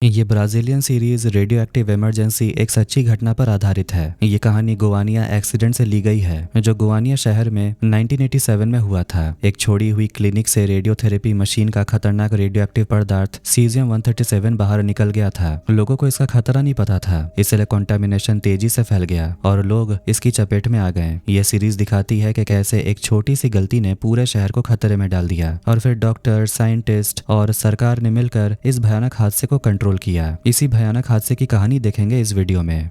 ये Brazilian series radio active emergency एक सच्ची घटना पर आधारित है। ये कहानी गोवानिया एक्सीडेंट से ली गई है, जो गोवानिया शहर में 1987 में हुआ था। एक छोड़ी हुई क्लिनिक से रेडियोथेरेपी मशीन का खतरनाक रेडियो एक्टिव पदार्थ सीजियम 137 बाहर निकल गया था। लोगों को इसका खतरा नहीं पता था, इसलिए कॉन्टामिनेशन तेजी से फैल गया और लोग इसकी चपेट में आ गए। यह सीरीज दिखाती है कि कैसे एक छोटी सी गलती ने पूरे शहर को खतरे में डाल दिया और फिर डॉक्टर, साइंटिस्ट और सरकार ने मिलकर इस भयानक हादसे को कंट्रोल किया। इसी भयानक हादसे की कहानी देखेंगे इस वीडियो में।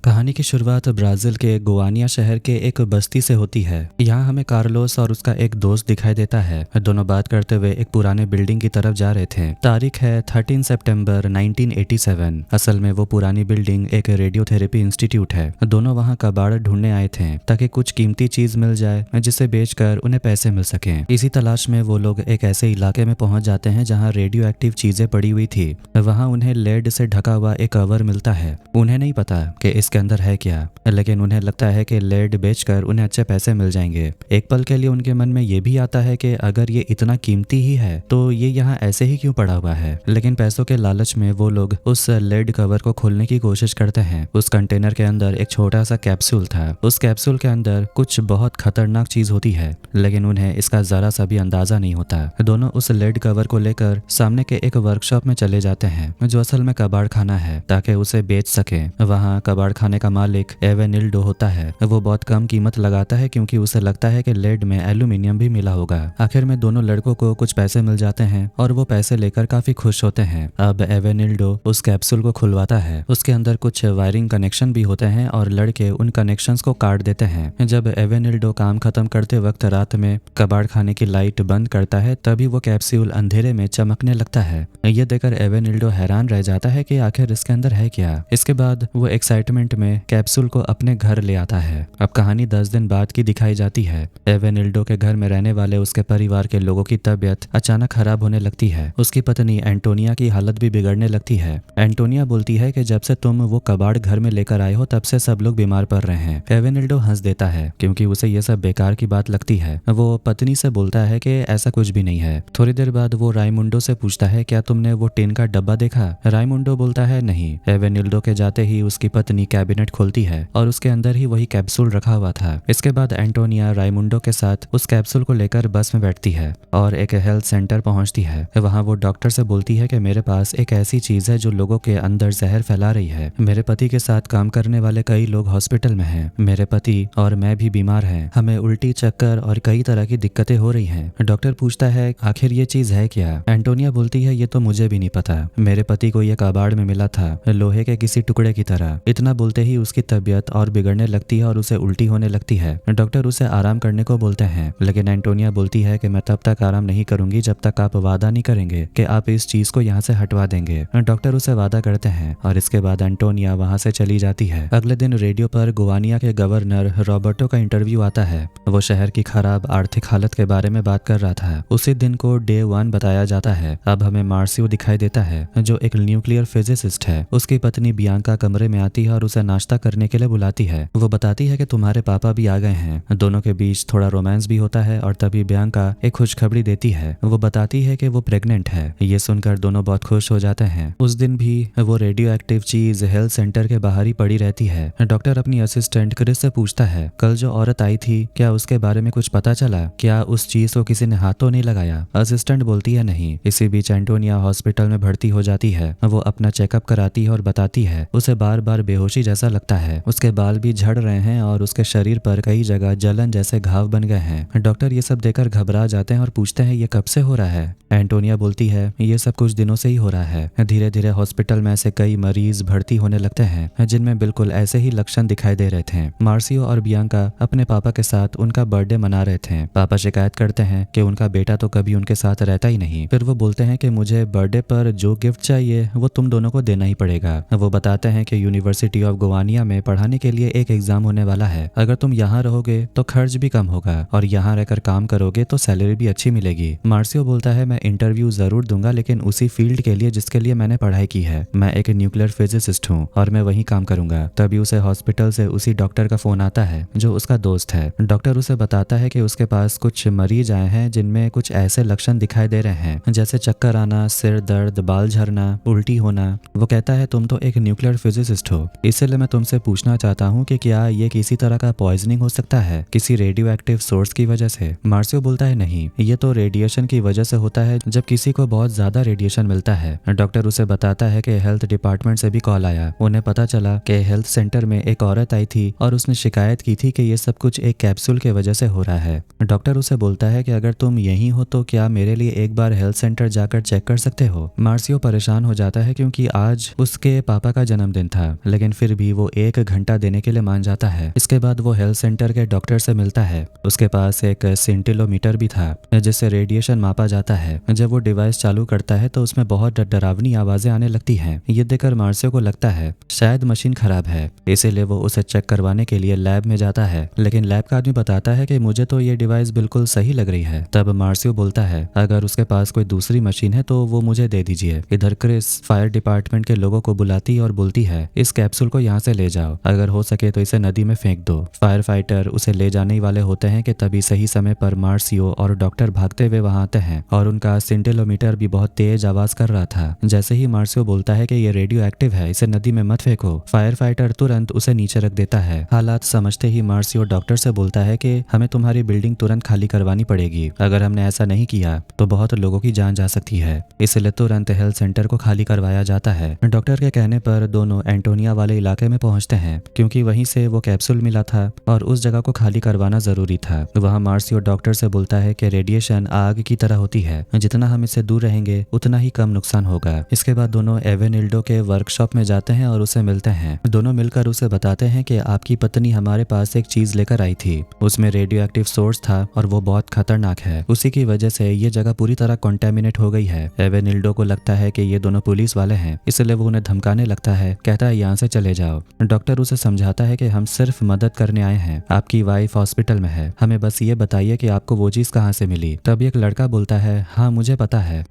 कहानी की शुरुआत ब्राजील के गोवानिया शहर के एक बस्ती से होती है। यहाँ हमें कार्लोस और उसका एक दोस्त दिखाई देता है। दोनों बात करते हुए एक पुराने बिल्डिंग की तरफ जा रहे थे। तारीख है 13 सितंबर 1987। असल में वो पुरानी बिल्डिंग एक रेडियोथेरेपी इंस्टीट्यूट है। दोनों वहाँ कबाड़ ढूंढने आए थे ताकि कुछ कीमती चीज मिल जाए जिसे बेचकर उन्हें पैसे मिल सके। इसी तलाश में वो लोग एक ऐसे इलाके में पहुंच जाते हैं जहाँ रेडियो एक्टिव चीजें पड़ी हुई थी। वहाँ उन्हें लेड से ढका हुआ एक कवर मिलता है। उन्हें नहीं पता कि इसके अंदर है क्या, लेकिन उन्हें लगता है कि लेड बेचकर उन्हें अच्छे पैसे मिल जाएंगे। एक पल के लिए उनके मन में ये भी आता है कि अगर ये इतना कीमती ही है तो ये यहाँ ऐसे ही क्यों पड़ा हुआ है। लेकिन पैसों के लालच में वो लोग उस लेड कवर को खोलने की कोशिश करते हैं। उस कंटेनर के अंदर एक छोटा सा कैप्सूल था। उस कैप्सूल के अंदर कुछ बहुत खतरनाक चीज होती है, लेकिन उन्हें इसका जरा सा भी अंदाजा नहीं होता। दोनों उस लेड कवर को लेकर सामने के एक वर्कशॉप में चले जाते हैं, जो असल में कबाड़ खाना है, ताकि उसे बेच सके। वहाँ कबाड़ खाने का मालिक एवेनिल्डो होता है। वो बहुत कम कीमत लगाता है क्योंकि उसे लगता है कि लेड में एल्यूमिनियम भी मिला होगा। आखिर में दोनों लड़कों को कुछ पैसे मिल जाते हैं और वो पैसे लेकर काफी खुश होते हैं। अब एवेनिल्डो उस कैप्सूल को खुलवाता है। उसके अंदर कुछ वायरिंग कनेक्शन भी होते हैं और लड़के उन कनेक्शंस को काट देते हैं। जब एवेनिल्डो काम खत्म करते वक्त रात में कबाड़ खाने की लाइट बंद करता है, तभी वो कैप्सूल अंधेरे में चमकने लगता है। ये देखकर एवेनिल्डो हैरान रह जाता है कि आखिर इसके अंदर है क्या। इसके बाद वो एक्साइटमेंट में कैप्सूल को अपने घर ले आता है। अब कहानी 10 दिन बाद की दिखाई जाती है। एवेनिल्डो के घर में रहने वाले उसके परिवार के लोगों की तबीयत अचानक खराब होने लगती है। उसकी पत्नी एंटोनिया की हालत भी बिगड़ने लगती है। एंटोनिया बोलती है कि जब से तुम वो कबाड़ घर में लेकर आए हो तब से सब लोग बीमार पड़ रहे हैं। एवेनिल्डो हंस देता है क्योंकि उसे ये सब बेकार की बात लगती है। वो पत्नी से बोलता है कि ऐसा कुछ भी नहीं है। थोड़ी देर बाद वो राइमुंडो से पूछता है, क्या तुमने वो टिन का डब्बा देखा? राइमुंडो बोलता है नहीं। एवेनिल्डो के जाते ही उसकी पत्नी कैबिनेट खोलती है और उसके अंदर ही वही कैप्सूल रखा हुआ था। इसके बाद एंटोनिया राइमुंडो के साथ उस कैप्सूल को लेकर बस में बैठती है और एक हेल्थ सेंटर पहुंचती है। वहां वो डॉक्टर से बोलती है कि मेरे पास एक ऐसी चीज है जो लोगों के अंदर जहर फैला रही है। मेरे पति के साथ काम करने वाले कई लोग हॉस्पिटल में हैं। मेरे पति और मैं भी बीमार हैं। हमें उल्टी, चक्कर और कई तरह की दिक्कतें हो रही हैं। डॉक्टर पूछता है, आखिर ये चीज है क्या? एंटोनिया बोलती है, ये तो मुझे भी नहीं पता। मेरे पति को यह कबाड़ में मिला था, लोहे के किसी टुकड़े की तरह। इतना बोलते ही उसकी तबीयत और बिगड़ने लगती है और उसे उल्टी होने लगती है। डॉक्टर उसे आराम करने को बोलते हैं, लेकिन एंटोनिया बोलती है कि मैं तब तक आराम नहीं करूंगी जब तक आप वादा नहीं करेंगे कि आप इस चीज को यहाँ से हटवा देंगे। डॉक्टर उसे वादा करते हैं और इसके बाद एंटोनिया वहाँ से चली जाती है। अगले दिन रेडियो पर गोवानिया के गवर्नर रॉबर्टो का इंटरव्यू आता है। वो शहर की खराब आर्थिक हालत के बारे में बात कर रहा था। उसी दिन को डे 1 बताया जाता है। अब हमें मार्सियो दिखाई देता है, जो एक न्यूक्लियर फिजिसिस्ट है। उसकी पत्नी बियांका कमरे में आती है और उसे नाश्ता करने के लिए बुलाती है। वो बताती है कि तुम्हारे पापा भी आ गए हैं। दोनों के बीच थोड़ा रोमांस भी होता है और तभी बियांका एक खुशखबरी देती है। वो बताती है कि वो प्रेग्नेंट है। ये सुनकर दोनों बहुत खुश हो जाते हैं। उस दिन भी वो रेडियो एक्टिव चीज हेल्थ सेंटर के बाहर ही पड़ी रहती है। डॉक्टर अपनी असिस्टेंट क्रिस से पूछता है, कल जो औरत आई थी क्या उसके बारे में कुछ पता चला? क्या उस चीज को किसी ने हाथ तो नहीं लगाया? असिस्टेंट बोलती है नहीं। इसी बीच एंटोनिया हॉस्पिटल में भर्ती हो जाती है। वो अपना चेकअप कराती है और बताती है उसे बार बार बेहोशी जैसा लगता है। उसके बाल भी झड़ रहे हैं और उसके शरीर पर कई जगह जलन जैसे घाव बन गए हैं। डॉक्टर ये सब देखकर घबरा जाते हैं और पूछते हैं, ये कब से हो रहा है? एंटोनिया बोलती है, ये सब कुछ दिनों से ही हो रहा है। धीरे धीरे हॉस्पिटल में ऐसे कई मरीज भर्ती होने लगते हैं जिनमें बिल्कुल ऐसे ही लक्षण दिखाई दे रहे थे। मार्सियो और बियांका अपने पापा के साथ उनका बर्थडे मना रहे थे। पापा शिकायत करते हैं कि उनका बेटा तो कभी उनके साथ रहता ही नहीं। फिर वो बोलते हैं कि मुझे बर्थडे पर जो गिफ्ट चाहिए वो तुम दोनों को देना ही पड़ेगा। वो बताते हैं कि यूनिवर्सिटी अब गोवानिया में पढ़ाने के लिए एक एग्जाम होने वाला है। अगर तुम यहाँ रहोगे तो खर्च भी कम होगा और यहाँ रहकर काम करोगे तो सैलरी भी अच्छी मिलेगी। मार्सियो बोलता है, मैं इंटरव्यू जरूर दूंगा, लेकिन उसी फील्ड के लिए जिसके लिए मैंने पढ़ाई की है। मैं एक न्यूक्लियर फिजिसिस्ट हूँ और मैं वहीं काम करूंगा। तभी उसे हॉस्पिटल से उसी डॉक्टर का फोन आता है जो उसका दोस्त है। डॉक्टर उसे बताता है कि उसके पास कुछ मरीज आए हैं जिनमें कुछ ऐसे लक्षण दिखाई दे रहे हैं जैसे चक्कर आना, सिर दर्द, बाल झरना, उल्टी होना। वो कहता है, तुम तो एक न्यूक्लियर फिजिसिस्ट हो, इसलिए मैं तुमसे पूछना चाहता हूँ कि क्या ये किसी तरह का पॉइजनिंग हो सकता है, किसी रेडियो एक्टिव सोर्स की वजह से। मार्सियो बोलता है, नहीं, ये तो रेडिएशन की वजह से होता है जब किसी को बहुत ज्यादा रेडिएशन मिलता है। डॉक्टर उसे बताता है कि हेल्थ डिपार्टमेंट से भी कॉल आया। उन्हें पता चला कि हेल्थ सेंटर में एक औरत आई थी और उसने शिकायत की थी कि ये सब कुछ एक कैप्सूल की वजह से हो रहा है। डॉक्टर उसे बोलता है कि अगर तुम यहीं हो तो क्या मेरे लिए एक बार हेल्थ सेंटर जाकर चेक कर सकते हो। मार्सियो परेशान हो जाता है क्योंकि आज उसके पापा का जन्मदिन था, लेकिन फिर भी वो 1 घंटा देने के लिए मान जाता है। इसके बाद वो हेल्थ सेंटर के डॉक्टर से मिलता है। उसके पास एक सेंटिलोमीटर भी था जिससे रेडिएशन मापा जाता है। जब वो डिवाइस चालू करता है तो उसमें बहुत डरावनी आवाजें आने लगती हैं। ये देखकर मार्सियो को लगता है शायद मशीन खराब है, इसीलिए वो उसे चेक करवाने के लिए लैब में जाता है। लेकिन लैब का आदमी बताता है कि मुझे तो ये डिवाइस बिल्कुल सही लग रही है। तब मार्सियो बोलता है, अगर उसके पास कोई दूसरी मशीन है तो वो मुझे दे दीजिए। इधर क्रिस फायर डिपार्टमेंट के लोगों को बुलाती और बोलती है, इस कैप्सूल को यहाँ से ले जाओ, अगर हो सके तो इसे नदी में फेंक दो। फायर फाइटर उसे ले जाने ही वाले होते हैं कि तभी सही समय पर मार्सियो और डॉक्टर भागते हुए वहां आते हैं और उनका सेंटिलोमीटर भी बहुत तेज आवाज कर रहा था। जैसे ही मार्सियो बोलता है कि ये रेडियो एक्टिव है, इसे नदी में मत फेंको, फायर फाइटर तुरंत उसे नीचे रख देता है। हालात समझते ही मार्सियो डॉक्टर से बोलता है कि हमें तुम्हारी बिल्डिंग तुरंत खाली करवानी पड़ेगी। अगर हमने ऐसा नहीं किया तो बहुत लोगों की जान जा सकती है, इसलिए तुरंत हेल्थ सेंटर को खाली करवाया जाता है। डॉक्टर के कहने पर दोनों एंटोनिया वाले इलाके में पहुंचते हैं क्योंकि वहीं से वो कैप्सूल मिला था और उस जगह को खाली करवाना जरूरी था। वहां मार्सियो डॉक्टर से बोलता है कि रेडिएशन आग की तरह होती है, जितना हम इससे दूर रहेंगे उतना ही कम नुकसान होगा। इसके बाद दोनों एवेनिल्डो के वर्कशॉप में जाते हैं और उसे मिलते हैं। दोनों मिलकर उसे बताते हैं कि आपकी पत्नी हमारे पास एक चीज लेकर आई थी, उसमें रेडियो एक्टिव सोर्स था और वो बहुत खतरनाक है, उसी की वजह से ये जगह पूरी तरह कॉन्टेमिनेट हो गई है। एवेनिल्डो को लगता है कि ये दोनों पुलिस वाले हैं, इसलिए वो उन्हें धमकाने लगता है, कहता है यहाँ से चले जाओ। डॉक्टर उसे समझाता है कि हम सिर्फ मदद करने आए हैं, आपकी वाइफ हॉस्पिटल में है, हमें बस ये बताइए कि आपको वो चीज कहाँ से मिली। तभी एक लड़का बोलता है, हाँ मुझे पता है।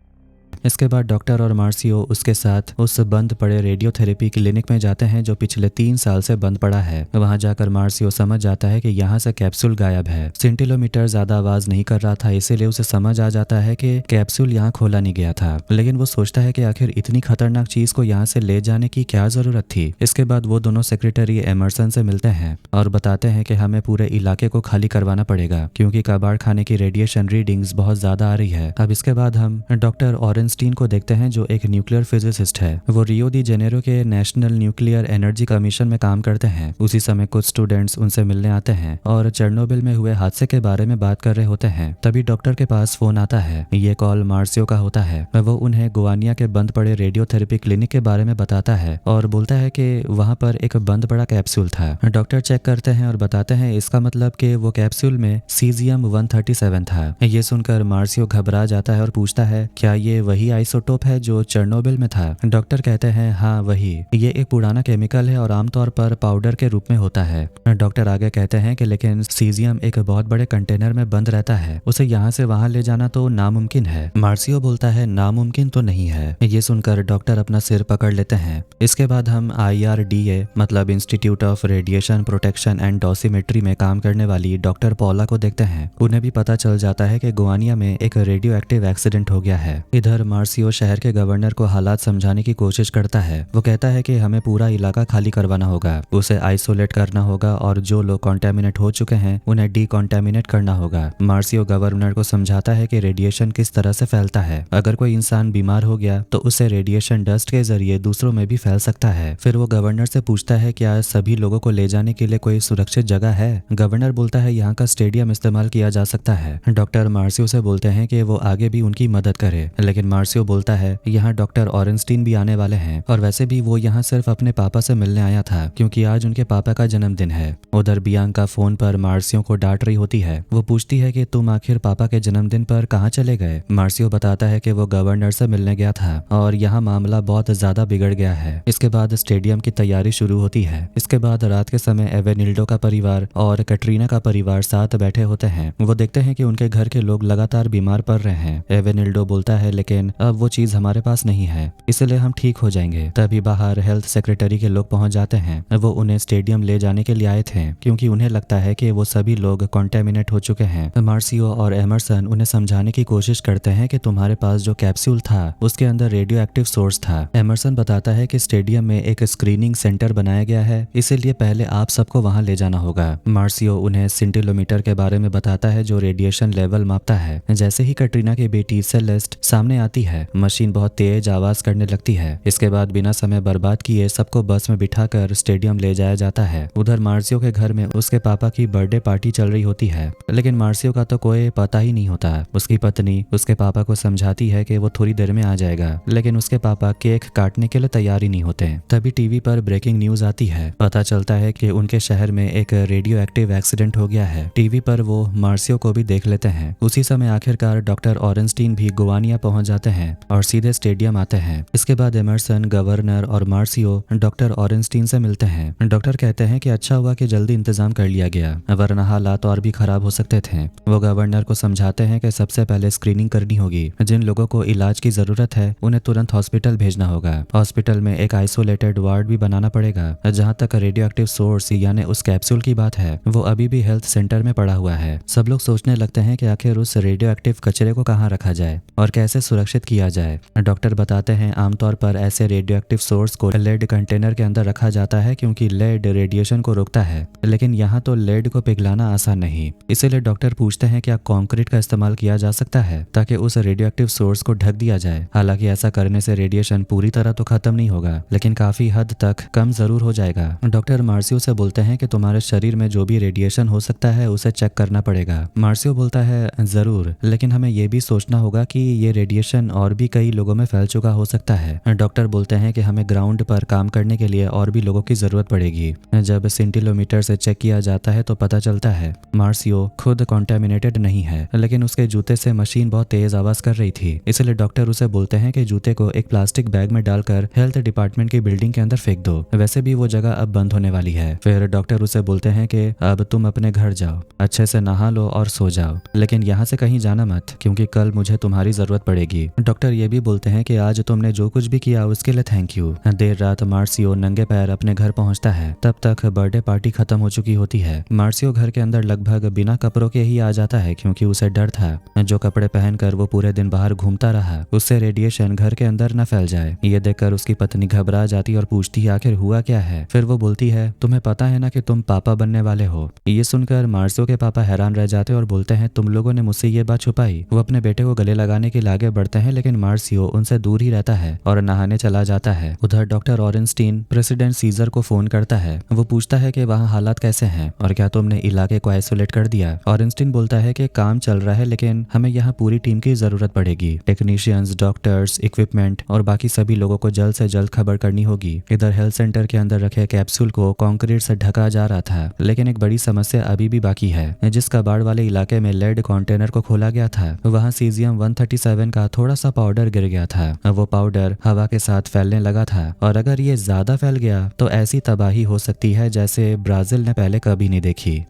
इसके बाद डॉक्टर और मार्सियो उसके साथ उस बंद पड़े रेडियोथेरेपी क्लिनिक में जाते हैं जो पिछले 3 साल से बंद पड़ा है। वहां जाकर मार्सियो समझ जाता है कि यहाँ से कैप्सूल गायब है। सेंटिलोमीटर ज्यादा आवाज नहीं कर रहा था, इसीलिए उसे समझ आ जाता है कि कैप्सूल यहाँ खोला नहीं गया था। लेकिन वो सोचता है कि आखिर इतनी खतरनाक चीज को यहाँ से ले जाने की क्या जरूरत थी। इसके बाद वो दोनों सेक्रेटरी एमरसन से मिलते हैं और बताते हैं कि हमें पूरे इलाके को खाली करवाना पड़ेगा क्योंकि कबाड़ खाने की रेडिएशन रीडिंग्स बहुत ज्यादा आ रही है। अब इसके बाद हम डॉक्टर ऑरेंस्टीन को देखते हैं जो एक न्यूक्लियर फिजिसिस्ट है। वो रियो दी जेनेरो के नेशनल न्यूक्लियर एनर्जी कमीशन में काम करते हैं। उसी समय कुछ स्टूडेंट्स उनसे मिलने आते हैं और चेरनोबिल में हुए हादसे के बारे में बात कर रहे होते हैं। तभी डॉक्टर के पास फोन आता है। ये कॉल मार्सियो का होता है। वो उन्हें गोवानिया के बंद पड़े रेडियोथेरेपी क्लिनिक के बारे में बताता है और बोलता है कि वहां पर एक बंद पड़ा कैप्सूल था। डॉक्टर चेक करते हैं और बताते हैं इसका मतलब कि वो कैप्सूल में सीजियम 137 था। ये सुनकर मार्सियो घबरा जाता है और पूछता है, क्या ये वही आइसोटोप है जो चेरनोबिल में था। डॉक्टर कहते हैं, हाँ वही, ये एक पुराना केमिकल है और आमतौर पर पाउडर के रूप में होता है। डॉक्टर आगे कहते हैं कि लेकिन सीजियम एक बहुत बड़े कंटेनर में बंद रहता है, उसे यहाँ से वहां ले जाना तो नामुमकिन है। मार्सियो बोलता है, नामुमकिन तो नहीं है। ये सुनकर डॉक्टर अपना सिर पकड़ लेते हैं। इसके बाद हम IRDA मतलब institute of radiation protection and dosimetry में काम करने वाली डॉक्टर पॉला को देखते हैं। उन्हें भी पता चल जाता है कि गोवानिया में एक रेडियो एक्टिव एक्सीडेंट हो गया है। इधर मार्सियो शहर के गवर्नर को हालात समझाने की कोशिश करता है। वो कहता है कि हमें पूरा इलाका खाली करवाना होगा, उसे आइसोलेट करना होगा और जो लोग कॉन्टेमिनेट हो चुके हैं उन्हें डीकॉन्टेमिनेट करना होगा। मार्सियो गवर्नर को समझाता है कि रेडिएशन किस तरह से फैलता है। अगर कोई इंसान बीमार हो गया तो उसे रेडिएशन डस्ट के जरिए दूसरों में भी फैल सकता है। फिर वो गवर्नर से पूछता है क्या सभी लोगों को ले जाने के लिए कोई सुरक्षित जगह है। गवर्नर बोलता है यहाँ का स्टेडियम इस्तेमाल किया जा सकता है। डॉक्टर मार्सियो से बोलते हैं कि वो आगे भी उनकी मदद करे, लेकिन मार्सियो बोलता है यहाँ डॉक्टर ऑरेंस्टीन भी आने वाले हैं और वैसे भी वो यहाँ सिर्फ अपने पापा से मिलने आया था क्योंकि आज उनके पापा का जन्मदिन है। उधर बियांका फोन पर मार्सियो को डांट रही होती है। वो पूछती है कि तुम आखिर पापा के जन्मदिन पर कहाँ चले गए। मार्सियो बताता है कि वो गवर्नर से मिलने गया था और यहाँ मामला बहुत ज्यादा बिगड़ गया है। इसके बाद स्टेडियम की तैयारी शुरू होती है। इसके बाद रात के समय एवेनिल्डो का परिवार और कैटरीना का परिवार साथ बैठे होते हैं। वो देखते हैं कि उनके घर के लोग लगातार बीमार पड़ रहे हैं। एवेनिल्डो बोलता है लेकिन अब वो चीज हमारे पास नहीं है, इसलिए हम ठीक हो जाएंगे। तभी बाहर हेल्थ सेक्रेटरी के लोग पहुंच जाते हैं। वो उन्हें स्टेडियम ले जाने के लिए आए थे क्योंकि उन्हें लगता है कि वो सभी लोग कॉन्टेमिनेट हो चुके हैं। मार्सियो और एमरसन उन्हें समझाने की कोशिश करते हैं कि तुम्हारे पास जो कैप्सूल था उसके अंदर रेडियो एक्टिव सोर्स था। एमरसन बताता है कि स्टेडियम में एक स्क्रीनिंग सेंटर बनाया गया है, इसीलिए पहले आप सबको वहां ले जाना होगा। मार्सियो उन्हें सिंटिलोमीटर के बारे में बताता है जो रेडिएशन लेवल मापता है। जैसे ही कैटरीना की बेटी सेलेस्ट सामने आती है, मशीन बहुत तेज आवाज करने लगती है। इसके बाद बिना समय बर्बाद किए सबको बस में बिठाकर स्टेडियम ले जाया जाता है। उधर मार्सियो के घर में उसके पापा की बर्थडे पार्टी चल रही होती है, लेकिन मार्सियो का तो कोई पता ही नहीं होता। उसकी पत्नी उसके पापा को समझाती है कि वो थोड़ी देर में आ जाएगा, लेकिन उसके पापा केक काटने के लिए तैयार ही नहीं होते। तभी टीवी पर ब्रेकिंग न्यूज आती है। पता चलता है कि उनके शहर में एक रेडियो एक्टिव एक्सीडेंट हो गया है। टीवी पर वो मार्सियो को भी देख लेते हैं। उसी समय आखिरकार डॉक्टर ऑरेंस्टीन भी गोवानिया पहुंच जाते हैं और सीधे स्टेडियम आते हैं। इसके बाद एमरसन, गवर्नर और मार्सियो डॉक्टर ऑरेंस्टीन से मिलते हैं। डॉक्टर कहते हैं कि अच्छा हुआ कि जल्दी इंतजाम कर लिया गया, वरना हालात और भी खराब हो सकते थे। वो गवर्नर को समझाते हैं कि सबसे पहले स्क्रीनिंग करनी होगी। जिन लोगों को इलाज की जरूरत है उन्हें तुरंत हॉस्पिटल भेजना होगा। हॉस्पिटल में एक आइसोलेटेड वार्ड भी बनाना पड़ेगा। जहाँ तक रेडियो एक्टिव सोर्स यानी उस कैप्सूल की बात है, वो अभी भी हेल्थ सेंटर में पड़ा हुआ है। सब लोग सोचने लगते हैं कि आखिर उस रेडियो एक्टिव कचरे को कहाँ रखा जाए और कैसे सुरक्षित किया जाए। डॉक्टर बताते हैं आमतौर पर ऐसे रेडियो एक्टिव सोर्स को लेड कंटेनर के अंदर रखा जाता है क्योंकि लेड रेडिएशन को रोकता है, लेकिन यहाँ तो लेड को पिघलाना आसान नहीं। इसीलिए डॉक्टर पूछते हैं क्या कंक्रीट का इस्तेमाल किया जा सकता है ताकि उस रेडियो एक्टिव सोर्स को ढक दिया जाए। हालांकि ऐसा करने से रेडिएशन पूरी तरह तो खत्म नहीं होगा, लेकिन काफी हद तक कम जरूर हो जाएगा। डॉक्टर मार्सियो से बोलते हैं कि तुम्हारे शरीर में जो भी रेडिएशन हो सकता है उसे चेक करना पड़ेगा। मार्सियो बोलता है जरूर, लेकिन हमें ये भी सोचना होगा कि ये रेडिएशन और भी कई लोगों में फैल चुका हो सकता है। डॉक्टर बोलते हैं कि हमें ग्राउंड पर काम करने के लिए और भी लोगों की जरूरत पड़ेगी। जब सेंटिलोमीटर से चेक किया जाता है तो पता चलता है मार्सियो खुद कॉन्टेमिनेटेड नहीं है, लेकिन उसके जूते से मशीन बहुत तेज आवाज कर रही थी। इसलिए डॉक्टर उसे बोलते हैं कि जूते को एक प्लास्टिक बैग में डालकर हेल्थ डिपार्टमेंट की बिल्डिंग के अंदर फेंक दो, वैसे भी वो जगह अब बंद होने वाली है। फिर डॉक्टर उसे बोलते हैं कि अब तुम अपने घर जाओ, अच्छे से नहा लो और सो जाओ, लेकिन यहाँ से कहीं जाना मत क्योंकि कल मुझे तुम्हारी जरूरत पड़ेगी। डॉक्टर ये भी बोलते हैं कि आज तुमने जो कुछ भी किया उसके लिए थैंक यू। देर रात मार्सियो नंगे पैर अपने घर पहुंचता है। तब तक बर्थडे पार्टी खत्म हो चुकी होती है। मार्सियो घर के अंदर लगभग बिना कपड़ों के ही आ जाता है क्योंकि उसे डर था जो कपड़े पहनकर वो पूरे दिन बाहर घूमता रहा उससे रेडिएशन घर के अंदर न फैल जाए। ये देखकर उसकी पत्नी घबरा जाती और पूछती है आखिर हुआ क्या है। फिर वो बोलती है तुम्हें पता है ना कि तुम पापा बनने वाले हो। ये सुनकर मार्सियो के पापा हैरान रह जाते और बोलते हैं तुम लोगों ने मुझसे ये बात छुपाई। वो अपने बेटे को गले लगाने के लिए आगे बढ़ते हैं, लेकिन मार्सियो उनसे दूर ही रहता है और नहाने चला जाता है। उधर डॉक्टर ऑरेंस्टीन प्रेसिडेंट सीजर को फोन करता है। वो पूछता है कि वहाँ हालात कैसे हैं और क्या तुमने इलाके को आइसोलेट कर दिया। ऑरेंस्टीन बोलता है कि काम चल रहा है, लेकिन हमें यहाँ पूरी टीम की जरूरत पड़ेगी। टेक्नीशियंस, डॉक्टर्स, इक्विपमेंट और बाकी सभी लोगों को जल्द से जल्द खबर करनी होगी। इधर हेल्थ सेंटर के अंदर रखे कैप्सूल को कंक्रीट से ढका जा रहा था, लेकिन एक बड़ी समस्या अभी भी बाकी है। जिस कबाड़ वाले इलाके में लेड कंटेनर को खोला गया था वहाँ सीजियम 137 का थोड़ा सा पाउडर गिर गया था। वो पाउडर हवा के साथ फैलने लगा था और अगर ये ज्यादा फैल गया तो ऐसी तबाही हो सकती है जैसे ब्राजील ने पहले कभी नहीं देखी।